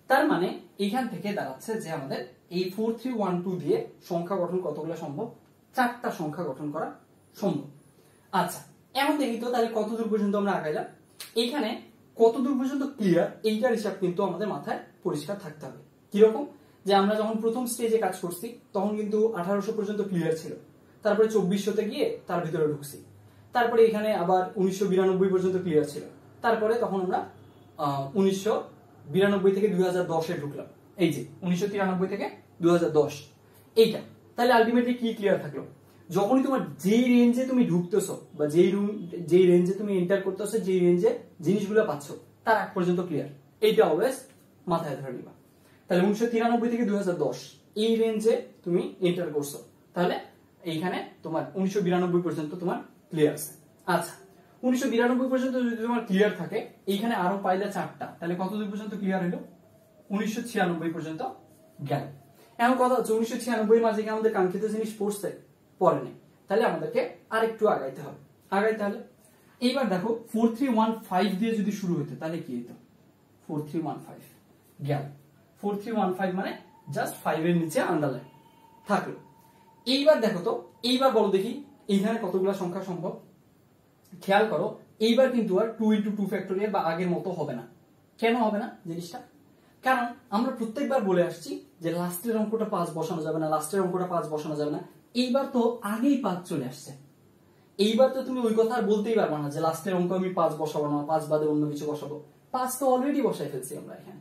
তার মানে এইখান থেকে দাঁড়াচ্ছে যে আমাদের এই 4312 দিয়ে সংখ্যা গঠন কতগুলো সম্ভব? 4টা সংখ্যা গঠন করা সম্ভব। আচ্ছা এখন দেখি তো তাহলে কতদূর পর্যন্ত আমরা আগাইলাম। এইখানে কতদূর পর্যন্ত ক্লিয়ার এইটার হিসাব কিন্তু আমাদের মাথায় পরিষ্কার থাকতে হবে। কিরকম? যে আমরা যখন প্রথম স্টেজে কাজ করছি তখন কিন্তু 1800 পর্যন্ত ক্লিয়ার ছিল, তারপরে 2400তে গিয়ে তার ভিতরে ঢুকছি, তারপরে এখানে আবার 1992 পর্যন্ত ক্লিয়ার ছিল, তারপরে তখন আমরা 1992 থেকে 2010 এ ঢুকলাম। এই যে 1993 থেকে 2010 এইটা। তাহলে আলটিমেটলি কি ক্লিয়ার থাকলো? যখনই তোমার যেই রেঞ্জে তুমি ঢুকতেছো বা যেই রেঞ্জে তুমি এন্টার করতেছো, যেই রেঞ্জে জিনিসগুলো পাচ্ছ তার আগ পর্যন্ত ক্লিয়ার, এইটা অলওয়েজ মাথায় ধরে নিবা। তাহলে 1993 থেকে 2010 এই রেঞ্জে তুমি এন্টার করছো, তাহলে এইখানে তোমার 1992 পর্যন্ত তোমার ক্লিয়ার আছে। আচ্ছা 1992 পর্যন্ত যদি তোমার ক্লিয়ার থাকে, এইখানে আরো পাইলে 4টা, তাহলে কত দূর পর্যন্ত ক্লিয়ার হলো? 1996 পর্যন্ত গেল। এখন কথা হচ্ছে 1996 মাঝে কি আমাদের কাঙ্ক্ষিত জিনিস পড়ছে? পড়ে নেই, তাহলে আমাদেরকে আরেকটু আগাইতে হবে। আগাইতে হলে এইবার দেখো 4315 দিয়ে যদি শুরু হতো তাহলে কি হতো? 4315 গেল। 4315 মানে জাস্ট 5 এর নিচে আন্ডারলাইন থাকলো। এইবার দেখো তো, এইবার বলো দেখি এইখানে কতগুলো সংখ্যা সম্ভব? খেয়াল করো এইবার কিন্তু আর 2 ইনটু 2 ফ্যাক্টোরিয়াল বা আগের মতো হবে না। কেন হবে না জিনিসটা? কারণ আমরা প্রত্যেকবার বলে আসছি যে লাস্টের অঙ্কটা 5 বসানো যাবে না, লাস্টের অঙ্কটা 5 বসানো যাবে না। এইবার তো আগেই 5 চলে আসছে, এইবার তো তুমি ওই কথা আর বলতেই পারবে না যে লাস্টের অঙ্ক আমি 5 বসাবো না, 5 বাদে অন্য কিছু বসাবো। 5 তো অলরেডি বসাই ফেলছি আমরা এখানে।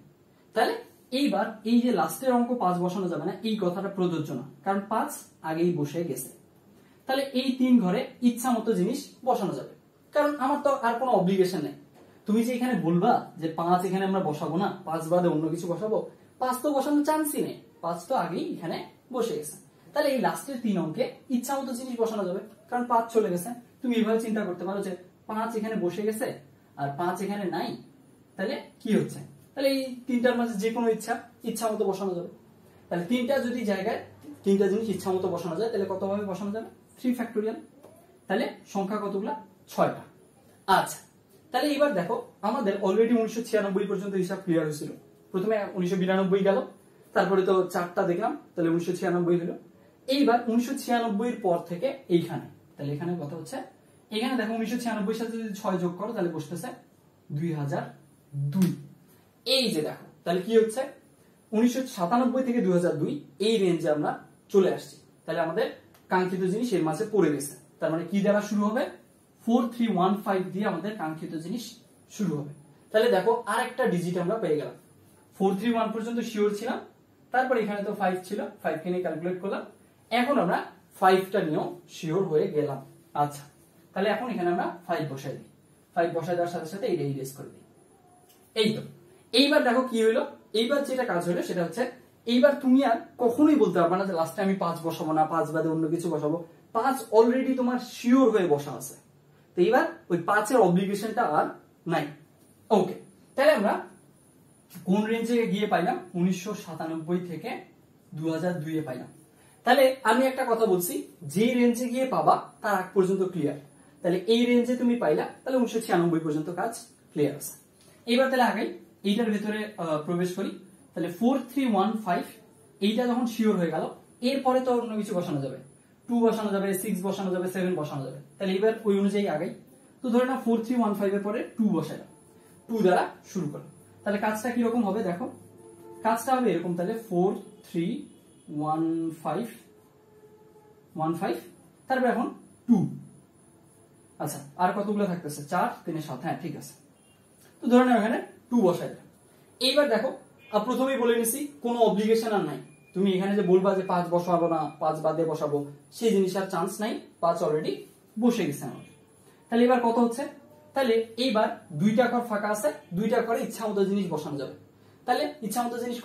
তাহলে এইবার এই যে লাস্টের অঙ্ক 5 বসানো যাবে না এই কথাটা প্রযোজ্য না, কারণ 5 আগেই বসে গেছে। তাহলে এই 3 ঘরে ইচ্ছা মতো জিনিস বসানো যাবে, কারণ আমার তো আর কোনো অব্লিগেশন নেই। তুমি যে এখানে বলবা যে 5 এখানে আমরা বসাবো না, 5 বাদে অন্য কিছু বসাবো, 5 তো বসানোর চান্সই নেই, 5 তো আগেই এখানে বসে গেছে। তাহলে এই লাস্টের 3 অঙ্কে ইচ্ছা মতো জিনিস বসানো যাবে, কারণ 5 চলে গেছে। তুমি এভাবে চিন্তা করতে পারো যে 5 এখানে বসে গেছে আর 5 এখানে নাই, তাহলে কি হচ্ছে? তাহলে এই 3টার মাঝে যে কোনো ইচ্ছা মতো বসানো যাবে। তাহলে 3টা যদি জায়গায় 3টা জিনিস ইচ্ছা মতো বসানো যায়, তাহলে কত ভাবে বসানো যাবে? 3 ফ্যাক্টোরিয়াল। তাহলে সংখ্যা কতগুলা? 6টা। আচ্ছা তাহলে এবার দেখো আমাদের অলরেডি 1996 পর্যন্ত হিসাব ক্লিয়ার হয়েছিল। প্রথমে 1992 গেল, তারপরে তো 4টা দেখলাম, তাহলে 1996 হলো। এইবার 1996 এর পর থেকে এইখানে, তাহলে এখানে কত হচ্ছে, এখানে দেখো 1996 সাথে যদি 6 যোগ করো তাহলে বসতেছে 2002। এই যে দেখো তাহলে কি হচ্ছে, 1997 থেকে 2002 এই রেঞ্জে আমরা চলে আসছি। তাহলে আমাদের কাঙ্ক্ষিত জিনিস এর মাঝে পড়ে গেছে। তার মানে কি দ্বারা শুরু হবে, 4315 দিয়ে আমাদের কাঙ্ক্ষিত জিনিস শুরু হবে। তাহলে দেখো আর একটা ডিজিট আমরা পেয়ে গেলাম। 431 পর্যন্ত শিওর ছিলাম, তারপর এখানে তো 5 ছিল, 5 কে নিয়ে ক্যালকুলেট করলাম। এখন আমরা 5টা নিয়েও শিওর হয়ে গেলাম। আচ্ছা, তাহলে এখন এখানে আমরা 5 বসাই দিই। 5 বসাই দেওয়ার সাথে সাথে এইটা ইরেজ করে দিই। এই তো, এইবার দেখো কি হলো, এইবার যেটা কাজ হলো সেটা হচ্ছে, এইবার তুমি আর কখনোই বলতে পারবে না যে লাস্টে আমি 5 বসাবো না, 5 বাদে অন্য কিছু বসাবো। 5 অলরেডি তোমার শিওর হয়ে বসা আছে, তো এইবার ওই 5-এর অব্লিগেশনটা আর নাই। ওকে, তাহলে আমরা কোন রেঞ্জে গিয়ে পাইলাম, 1997 থেকে 2002 এ পাইলাম। তাহলে আমি একটা কথা বলছি, যে রেঞ্জে গিয়ে পাবা তার আগ পর্যন্ত ক্লিয়ার। তাহলে এই রেঞ্জে তুমি পাইলা, তাহলে 1996 পর্যন্ত কাজ ক্লিয়ার আছে। এবার তাহলে আগে এইটার ভেতরে প্রবেশ করি। তাহলে 4315 এইটা যখন শিওর হয়ে গেল, এরপরে তো অন্য কিছু বসানো যাবে, 2 বসানো যাবে, 6 বসানো যাবে, 7 বসানো যাবে। তাহলে এবার ওই অনুযায়ী আগাই। তো ধরে নাও 4315 এর পরে 2 বসাইলাম, 2 দ্বারা শুরু করলাম। তাহলে কাজটা কি রকম হবে দেখো, কাজটা হবে এরকম। তাহলে 4315 তারপর এখন 2। আচ্ছা, আর কতগুলো থাকতেছে, 4 3 7, হ্যাঁ ঠিক আছে। তো ধরে নাও এখানে 2 বসাই দিলাম। এইবার দেখো, প্রথমেই বলে নিছি কোনো অব্লিগেশন আর নাই। তুমি এখানে যে বলবা যে 5 বসাবো না, 5 বাদে বসাবো, সেই জিনিস আর চান্স নাই, 5 অলরেডি বসে গেছে আমাদের। তাহলে এবার কত হচ্ছে, তাহলে এইবার 2টা ঘর ফাঁকা আছে, 2টা ঘরে ইচ্ছা মতো জিনিস বসানো যাবে। তাহলে ইচ্ছা মতো জিনিস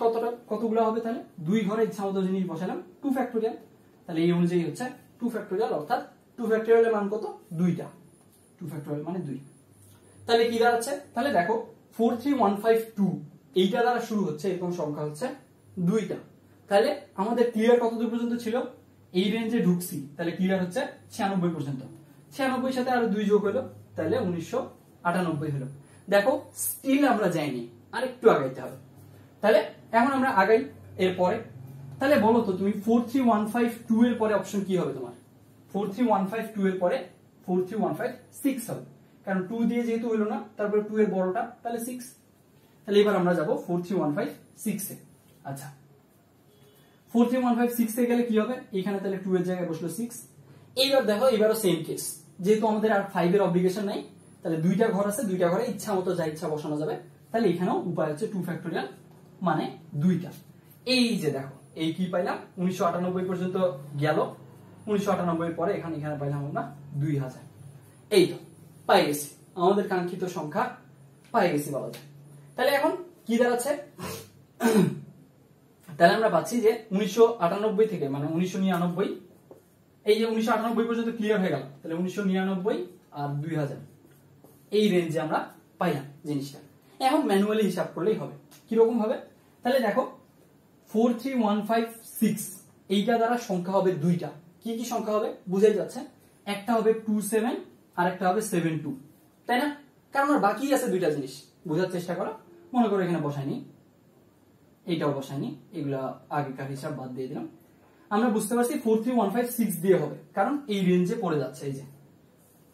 কতগুলো হবে, তাহলে 2 ঘরে ইচ্ছা মতো জিনিস বসালাম 2 ফ্যাক্টোরিয়াল। তাহলে এই অনুযায়ী হচ্ছে 2 ফ্যাক্টোরিয়াল, অর্থাৎ 2 ফ্যাক্টোরিয়ালের মান কত, 2টা। 2 ফ্যাক্টোরিয়াল মানে 2। তাহলে কি দাঁড়াচ্ছে, তাহলে দেখো 43152 এইটা দ্বারা শুরু হচ্ছে, এরকম সংখ্যা হচ্ছে 2টা। তাহলে আমাদের ক্লিয়ার কত দূর পর্যন্ত ছিল, এই রেঞ্জে ঢুকছি, তাহলে ক্লিয়ার হচ্ছে 96 পর্যন্ত। 96 সাথে আরো 2 যোগ হলো, তাহলে 1998 হলো। দেখো স্টিল আমরা যাইনি, আর একটু আগাইতে হবে। তাহলে এখন আমরা আগাই এরপরে। তাহলে বলো তো তুমি 43152 এর পরে অপশন কি হবে তোমার, 43152 এর পরে 43156 হবে, কারণ 2 দিয়ে যেহেতু হলো না, তারপরে 2 এর বড়টা, তাহলে 6। তাহলে এবার আমরা যাব 43156 এ। আচ্ছা, 43156 এ গেলে কি হবে, এখানে তাহলে 2 এর জায়গায় বসলো 6। এইবার দেখো, এবারও সেম কেস, যেহেতু আমাদের আর 5 এর অব্লিগেশন নাই, তাহলে 2টা ঘর আছে, 2টা ঘরে ইচ্ছা মতো যা ইচ্ছা বসানো যাবে। তাহলে এখানেও উপায় হচ্ছে 2 ফ্যাক্টোরিয়াল মানে 2টা। এই যে দেখো, এই কি পাইলাম, 1998 পর্যন্ত গেল, 1998 এর পরে এখানে পাইলাম আমরা 2000। এই তো পাই গেছি, আমাদের কাঙ্ক্ষিত সংখ্যা পাই গেছি বলা যায়। তাহলে এখন কি দাঁড়াচ্ছে, তাহলে আমরা পাচ্ছি যে 1998 থেকে মানে 1999, এই যে 1998 পর্যন্ত ক্লিয়ার হয়ে গেল, তাহলে 1999 আর 2000 এই রেঞ্জে আমরা পাইলাম জিনিসটা। এখন ম্যানুয়ালি হিসাব করলেই হবে। কিরকম হবে, তাহলে দেখো 43156 এইটা দ্বারা সংখ্যা হবে 2টা। কি কি সংখ্যা হবে বুঝাই যাচ্ছে, একটা হবে 27 আর একটা হবে 72, তাই না? কারণ আর বাকি আছে 2টা জিনিস, বোঝার চেষ্টা করো। মনে করো এখানে বসাইনি, এইটাও বসাইনি, এগুলা আগেকার হিসাব বাদ দিয়ে দিলাম। আমরা বুঝতে পারছি 43156 দিয়ে হবে, কারণ এই রেঞ্জে পড়ে যাচ্ছে, এই যে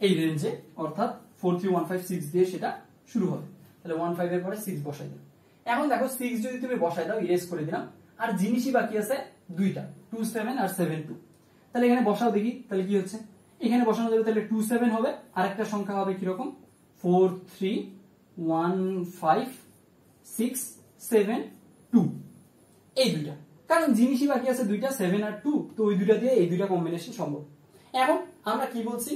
এই রেঞ্জে, অর্থাৎ 43156 দিয়ে সেটা শুরু হবে। তাহলে 15 এর পরে 6 বসাই দিলাম। এখন দেখো 6 যদি তুমি বসাই দাও, ইরেজ করে দিলাম, আর জিনিসই বাকি আছে 2টা, 27 আর 72। তাহলে এখানে বসাও দেখি, তাহলে কি হচ্ছে, এখানে বসানো যাবে, তাহলে 27 হবে, আর একটা সংখ্যা হবে কিরকম, 4315672, এই 2টা, কারণ জিনিসই বাকি আছে 2টা, 7 আর 2, তো ওই 2টা দিয়ে এই 2টা কম্বিনেশন সম্ভব। এখন আমরা কি বলছি,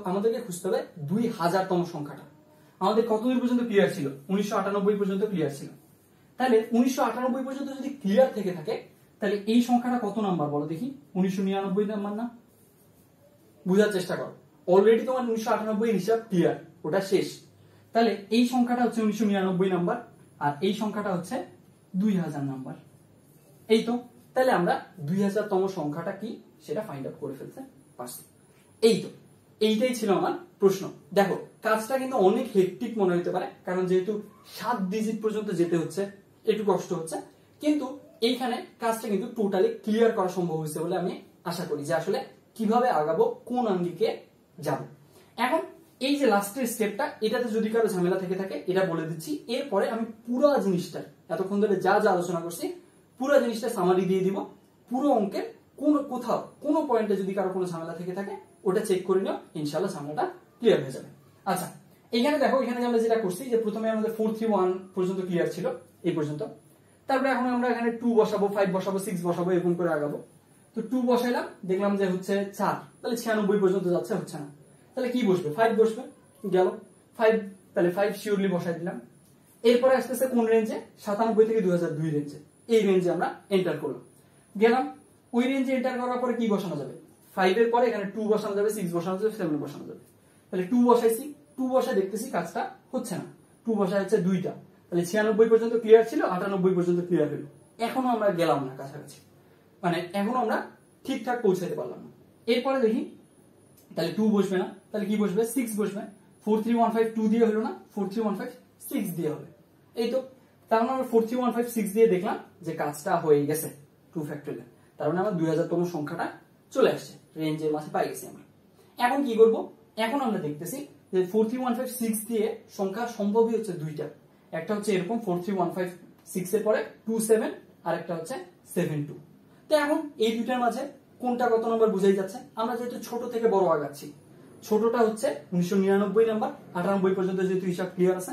আমাদেরকে খুঁজতে হবে 2000তম সংখ্যাটা। আমাদের কতদূর পর্যন্ত ক্লিয়ার ছিল, 1998 পর্যন্ত ক্লিয়ার ছিল। তাহলে 1998 পর্যন্ত যদি ক্লিয়ার থেকে থাকে, তাহলে এই সংখ্যাটা কত নাম্বার বলো দেখি, 1999 নাম্বার না? বুঝার চেষ্টা করো, অলরেডি তোমার 1998 হিসাব ক্লিয়ার, ওটা শেষ। তাহলে এই সংখ্যাটা হচ্ছে 1999 নাম্বার, আর এই সংখ্যাটা হচ্ছে 2000 নাম্বার। এই তো, তাহলে আমরা 2000তম সংখ্যাটা কি সেটা ফাইন্ড আউট করে ফেলতে পারছি। এই তো, এইটাই ছিল আমার প্রশ্ন। দেখো কাজটা কিন্তু অনেক হেক্টিক মনে হতে পারে, কারণ যেহেতু 7 ডিজিট পর্যন্ত যেতে হচ্ছে, একটু কষ্ট হচ্ছে, কিন্তু এইখানে কাজটা কিন্তু টোটালি ক্লিয়ার করা সম্ভব হয়েছে বলে আমি আশা করি, যে আসলে কিভাবে আগাবো, কোন আঙ্গিকে যাব। এখন এই যে লাস্টের স্টেপটা, এটাতে যদি কারো ঝামেলা থেকে থাকে এটা বলে দিচ্ছি। এরপরে আমি পুরো জিনিসটা এতক্ষণ ধরে যা যা আলোচনা করছি পুরো জিনিসটা সামারি দিয়ে দিব। পুরো অঙ্কের কোথাও কোনো পয়েন্টে যদি কারো কোনো ঝামেলা থেকে থাকে ওটা চেক করে নিও, ইনশাআল্লাহ ঝামেলাটা ক্লিয়ার হয়ে যাবে। আচ্ছা, এখানে দেখো, এখানে আমরা যেটা করছি যে প্রথমে আমাদের 4 3 1 পর্যন্ত ক্লিয়ার ছিল এই পর্যন্ত। তারপরে এখন আমরা এখানে 2 বসাবো, 5 বসাবো, 6 বসাবো, এরকম করে আগাবো। তো 2 বসাইলাম, দেখলাম যে হচ্ছে 4, তাহলে 96 পর্যন্ত যাচ্ছে, হচ্ছে না। তাহলে কি বসবে? 5 বসবে, গেল 5, তাহলে 5 শিওরলি বসাই দিলাম। এরপরে আসতেছে কোন রেঞ্জে? 97 থেকে 2002 রেঞ্জে। এই রেঞ্জে আমরা এন্টার করলাম, গেলাম। ওই রেঞ্জে এন্টার করার পরে কি বসানো যাবে? 5 এর পরে এখানে 2 বসানো যাবে, 6 বসানো যাবে, 7 বসানো যাবে। তাহলে 2 বসাইছি, 2 বসায় দেখতেছি কাজটা হচ্ছে না। 2 বসায় হচ্ছে 2টা, তাহলে 96 পর্যন্ত ক্লিয়ার ছিল, 98 পর্যন্ত ক্লিয়ার হলো। এখনো আমরা গেলাম না কাছাকাছি, মানে এখনো আমরা ঠিকঠাক পৌঁছাতে পারলাম না। এরপরে দেখি, তাহলে 2 বসবে না, তাহলে কি বসবে? 6 বসবে। 4 3 1 5 2 দিয়ে হলো না, 4 3 1 5 6 দিয়ে হবে। এই তো, তার মানে আমরা 4 3 1 5 6 দিয়ে দেখলাম যে কাজটা হয়ে গেছে 2 ফ্যাক্টোরিয়াল। তার মানে আমার 2000 তম সংখ্যাটা চলে আসছে, রেঞ্জের মাঝে পাই গেছি আমরা। এখন কি করব? এখন আমরা দেখতেছি যে 4 3 1 5 6 দিয়ে সংখ্যা সম্ভবই হচ্ছে দুইটা। একটা হচ্ছে এরকম 4 3 1 5 6 এর পরে 2 7, আর একটা হচ্ছে 7 2। তো এখন এই দুইটার মাঝে কোনটা কত নম্বর বুঝাই যাচ্ছে। আমরা যেহেতু ছোট থেকে বড় আগাচ্ছি, ছোটটা হচ্ছে 1999 নাম্বার, 98 পর্যন্ত যেহেতু হিসাব ক্লিয়ার আছে,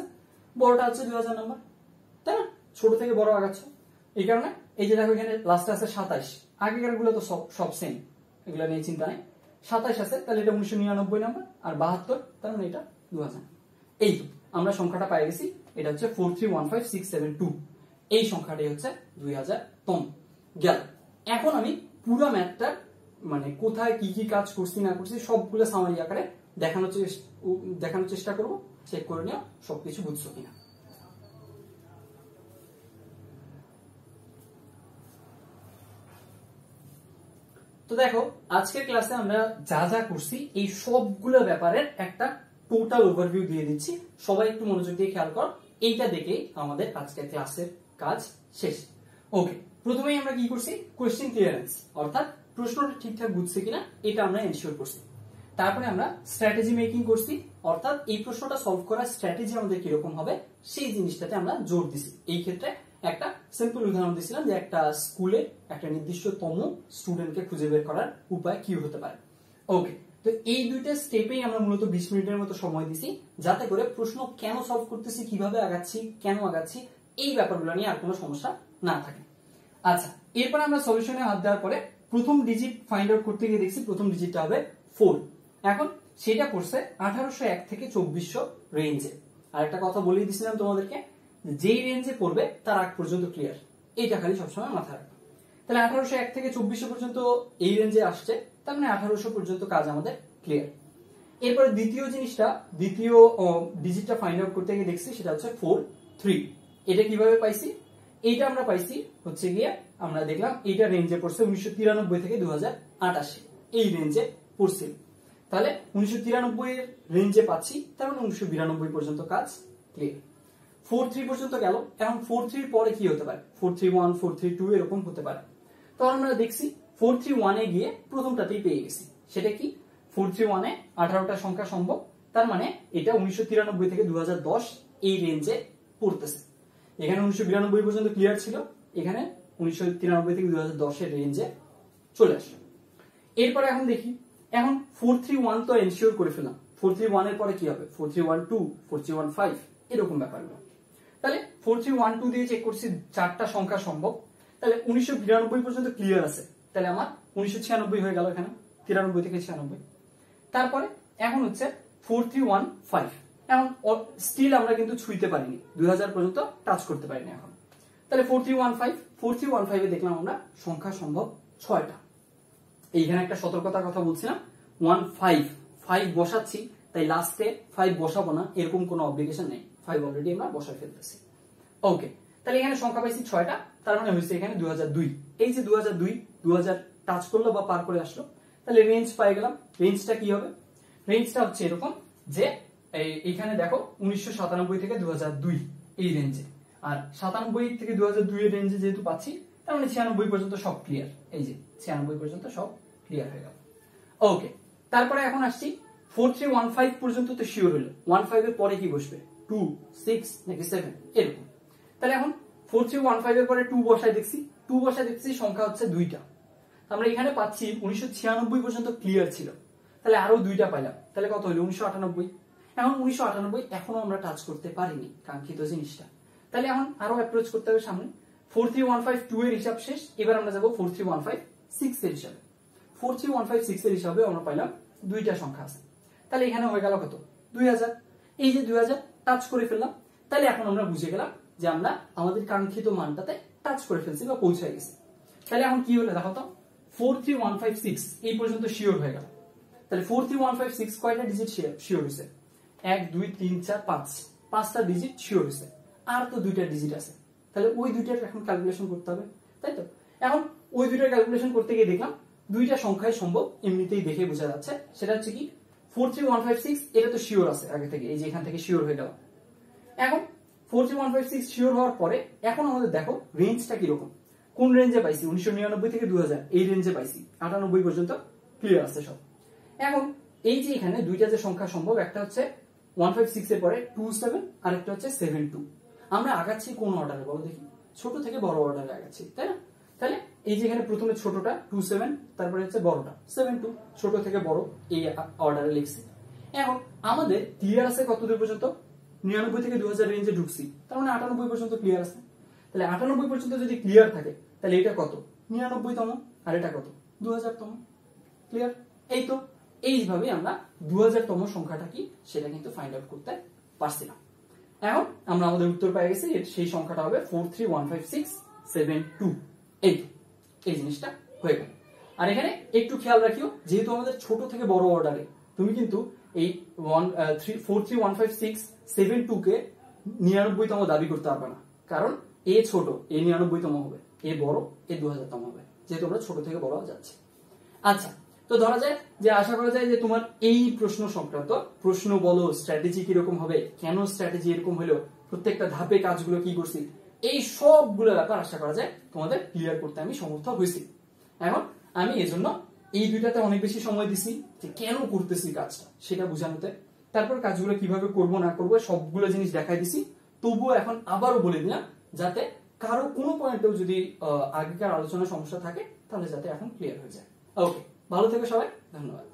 বড়টা হচ্ছে 2000 নাম্বার, তাই না? ছোট থেকে বড় আগাচ্ছ, এই কারণে এই যে দেখো এখানে লাস্টে আছে 27, আগেকার গুলো তো সব সেম, এগুলো নিয়ে চিন্তা নেই। 27 আছে, তাহলে এটা 1999 নাম্বার, আর 72, তার মানে এটা 2000। এই তো আমরা সংখ্যাটা পাই গেছি, এটা হচ্ছে 4 3 1 5 6 7 2। এই সংখ্যাটাই হচ্ছে 2000 তম। গেল। এখন আমি পুরো ম্যাথটা মানে কোথায় কি কি কাজ করছি না করছি সবগুলো সামারি আকারে দেখানোর চেষ্টা করব। চেক করে নিও সবকিছু বুঝছো কিনা। তো দেখো, আজকের ক্লাসে আমরা যা যা করছি এই সবগুলো ব্যাপারের একটা টোটাল ওভারভিউ দিয়ে দিচ্ছি। সবাই একটু মনোযোগ দিয়ে খেয়াল কর, এইটা দেখেই আমাদের আজকের ক্লাসের কাজ শেষ। ওকে, প্রথমেই আমরা কি করছি? কোয়েশ্চেন ক্লিয়ারেন্স, অর্থাৎ প্রশ্নটা ঠিকঠাক বুঝছে কিনা এটা আমরা এনশিওর করছি। তারপরে আমরা স্ট্র্যাটেজি মেকিং করছি, অর্থাৎ এই প্রশ্নটা সলভ করার স্ট্র্যাটেজি আমাদের কিরকম হবে সেই জিনিসটাতে আমরা জোর দিছি। এই ক্ষেত্রে একটা সিম্পল উদাহরণ দিছিলাম যে একটা স্কুলে একটা নির্দিষ্টতম স্টুডেন্টকে খুঁজে বের করার উপায় কি হতে পারে। ওকে, তো এই দুইটা স্টেপেই আমরা মূলত 20 মিনিটের মতো সময় দিছি, যাতে করে প্রশ্ন কেন সলভ করতেছি, কিভাবে আগাচ্ছি, কেন আগাচ্ছি, এই ব্যাপারগুলো নিয়ে আর কোনো সমস্যা না থাকে। আচ্ছা, এরপর আমরা সলিউশনে হাত দেওয়ার পরে প্রথম ডিজিট ফাইন্ড আউট করতে গিয়ে দেখছি প্রথম ডিজিটটা হবে 4। এখন সেটা পড়ছে 1801 থেকে 2400 রেঞ্জে। আর একটা কথা বলেই দিছিলাম তোমাদেরকে, যেই রেঞ্জে পড়বে তার আগ পর্যন্ত ক্লিয়ার, এইটা খালি সবসময় মাথায় রাখবে। তাহলে 1801 থেকে 2400 পর্যন্ত এই রেঞ্জে আসছে, তার মানে 1800 পর্যন্ত কাজ আমাদের ক্লিয়ার। এরপরে দ্বিতীয় ডিজিটটা ফাইন্ড আউট করতে গিয়ে দেখছি সেটা হচ্ছে 4 3। এটা কিভাবে পাইছি? এইটা আমরা পাইছি হচ্ছে গিয়ে আমরা দেখলাম এইটা রেঞ্জে পড়ছে 1993 থেকে 2088, এই রেঞ্জে পড়ছিল। তাহলে 1993 এর রেঞ্জে পাচ্ছি, তার মানে 1992 পর্যন্ত কাজ ক্লিয়ার। 4 3 পর্যন্ত গেল। এখন 4 3 পরে কি হতে পারে? 4 3 1 4 3 2 এরকম হতে পারে। তখন আমরা দেখছি 4 3 1 এ গিয়ে প্রথমটাতেই পেয়ে গেছি। সেটা কি? 4 3 1 এ 18টা সংখ্যা সম্ভব, তার মানে এটা 1993 থেকে 2010 এই রেঞ্জে পড়তেছে। এখানে 1992 পর্যন্ত ক্লিয়ার ছিল, এখানে 1993 থেকে 2010 এর রেঞ্জে চলে আসলো। এরপরে এখন দেখি, এখন 4 3 1 তো এনশিওর করে ফেললাম, 4 3 1 এর পরে কি হবে? 4 3 1 2 4 3 1 5 এরকম ব্যাপারগুলো। তাহলে 4 3 1 2 দিয়ে চেক করছি 4টা সংখ্যা সম্ভব, তাহলে 1992 পর্যন্ত ক্লিয়ার আছে, তাহলে আমার 1996 হয়ে গেল এখানে, 93 থেকে 96। তারপরে এখন হচ্ছে 4 3 1 5, এখন স্টিল আমরা কিন্তু ছুঁইতে পারিনি, 2000 পর্যন্ত টাচ করতে পারিনি এখন। তাহলে 4 3 1 5, 4 3 1 5 এ দেখলাম আমরা সংখ্যা সম্ভব 6টা। এইখানে একটা সতর্কতার কথা বলছিলাম, 1 5 বসাচ্ছি, তাই লাস্টে 5 বসাবো না এরকম কোনো অব্লিগেশন নেই, 5 অলরেডি আমরা বসায় ফেলতেছি। ওকে, তাহলে এখানে সংখ্যা পাইছি 6টা, তার মানে হয়েছে এখানে 2002। এই যে 2000 টাচ করলো বা পার করে আসলো, তাহলে রেঞ্জ পাই গেলাম। রেঞ্জটা কি হবে? রেঞ্জটা হচ্ছে এরকম যে এইখানে দেখো 1997 থেকে 2002 এই রেঞ্জে, আর 97 থেকে 2002 এর রেঞ্জে যেহেতু পাচ্ছি, তার মানে 96 পর্যন্ত সব ক্লিয়ার। এই যে 96 পর্যন্ত সব ক্লিয়ার হয়ে গেল। ওকে, তারপরে এখন আসছি 4315 পর্যন্ত তো শিওর হলো। 15 এর পরে কি বসবে? 2, 6 নাকি 7 এরকম। তাহলে এখন 4315 এর পরে 2 বসায় দেখছি, 2 বসায় দেখছি সংখ্যা হচ্ছে 2টা। আমরা এখানে পাচ্ছি 1996 পর্যন্ত ক্লিয়ার ছিল, তাহলে আরো 2টা পাইলাম, তাহলে কত হলো? 1998। এখন 1998 এখনো আমরা টাচ করতে পারিনি কাঙ্ক্ষিত জিনিসটা, তাহলে এখন আরো অ্যাপ্রোচ করতে হবে সামনে। 43152 এর হিসাব শেষ, এবার আমরা যাব 43156 এর হিসাবে। 43156 এর হিসাবে আমরা পাইলাম 2টা সংখ্যা আছে, তাহলে এখানে হয়ে গেল কত? 2000। এই যে 2000 টাচ করে ফেললাম, তাহলে এখন আমরা বুঝে গেলাম যে আমরা আমাদের কাঙ্ক্ষিত মানটাতে টাচ করে ফেলছি বা পৌঁছে গেছি। তাহলে এখন কি হলো দেখো তো, 43156 এই পর্যন্ত শিওর হয়ে গেল। তাহলে 43156 কয়টা ডিজিট শিওর হয়েছে? 1 2 3 4 5, 5টা ডিজিট শিওর হয়েছে, আর তো 2টা ডিজিট আছে, তাহলে ওই 2টার এখন ক্যালকুলেশন করতে হবে, তাই তো? এখন ওই 2টার ক্যালকুলেশন করতে গিয়ে দেখলাম 2টা সংখ্যাই সম্ভব, এমনিতেই দেখে বোঝা যাচ্ছে। সেটা হচ্ছে কি, 43156 এটা তো শিওর আছে আগে থেকে, এই যে এখান থেকে শিওর হয়ে গেল। এখন 43156 শিওর হওয়ার পরে এখন আমাদের দেখো রেঞ্জটা কি রকম, কোন রেঞ্জে পাইছি? 1999 থেকে 2000 এই রেঞ্জে পাইছি, 98 পর্যন্ত ক্লিয়ার আছে সব। এখন এই যে এখানে 2টা যে সংখ্যা সম্ভব, একটা হচ্ছে 156 এর পরে 27 আর একটা হচ্ছে 72। আমরা আগাচ্ছি কোন অর্ডারে বলো দেখি? ছোট থেকে বড় অর্ডারে আগাচ্ছি, তাই না? তাহলে এই যে এখানে প্রথমে ছোটটা 27, তারপরে হচ্ছে বড়টা 72, ছোট থেকে বড় এই অর্ডারে লিখছি। এখন আমাদের ক্লিয়ার আছে কত দূর পর্যন্ত? 99 থেকে 2000 রেঞ্জে ঢুকছি, তার মানে 98 পর্যন্ত ক্লিয়ার আছে। তাহলে 98 পর্যন্ত যদি ক্লিয়ার থাকে, তাহলে এটা কত? 99তম, আর এটা কত? 2000তম। ক্লিয়ার? এই তো এইভাবে আমরা 2000তম সংখ্যাটা কি সেটা কিন্তু ফাইন্ড আউট করতে পারছিলাম। এখন আমরা আমাদের উত্তর পেয়ে গেছি, সেই সংখ্যাটা হবে 4315672। এই জিনিসটা হয়ে গেল। আর এখানে একটু খেয়াল রাখিও, যেহেতু আমাদের ছোট থেকে বড় অর্ডারে, তুমি কিন্তু এই 4315672 কে 99তম দাবি করতে পারবে না, কারণ এ ছোট, এ 99তম হবে, এ বড়, এ 2000তম হবে, যেহেতু আমরা ছোট থেকে বড় যাচ্ছি। আচ্ছা, তো ধরা যায় যে আশা করা যায় যে তোমার এই প্রশ্ন সংক্রান্ত প্রশ্ন বলো, স্ট্র্যাটেজি কিরকম হবে, কেন স্ট্র্যাটেজি এরকম হলো, প্রত্যেকটা ধাপে কাজগুলো কি করছি, এই সবগুলো ব্যাপার আশা করা যায় তোমাদের ক্লিয়ার করতে আমি সমর্থ হয়েছি। এখন আমি এজন্য এই 2টাতে অনেক বেশি সময় দিছি, যে কেন করতেছি কাজটা সেটা বোঝানোতে, তারপর কাজগুলো কিভাবে করব না করব সবগুলো জিনিস দেখাই দিছি। তবুও এখন আবারও বলে দিলাম, যাতে কারো কোনো পয়েন্টেও যদি আগেকার আলোচনার সমস্যা থাকে, তাহলে যাতে এখন ক্লিয়ার হয়ে যায়। ওকে, ভালো থেকো সবাই, ধন্যবাদ।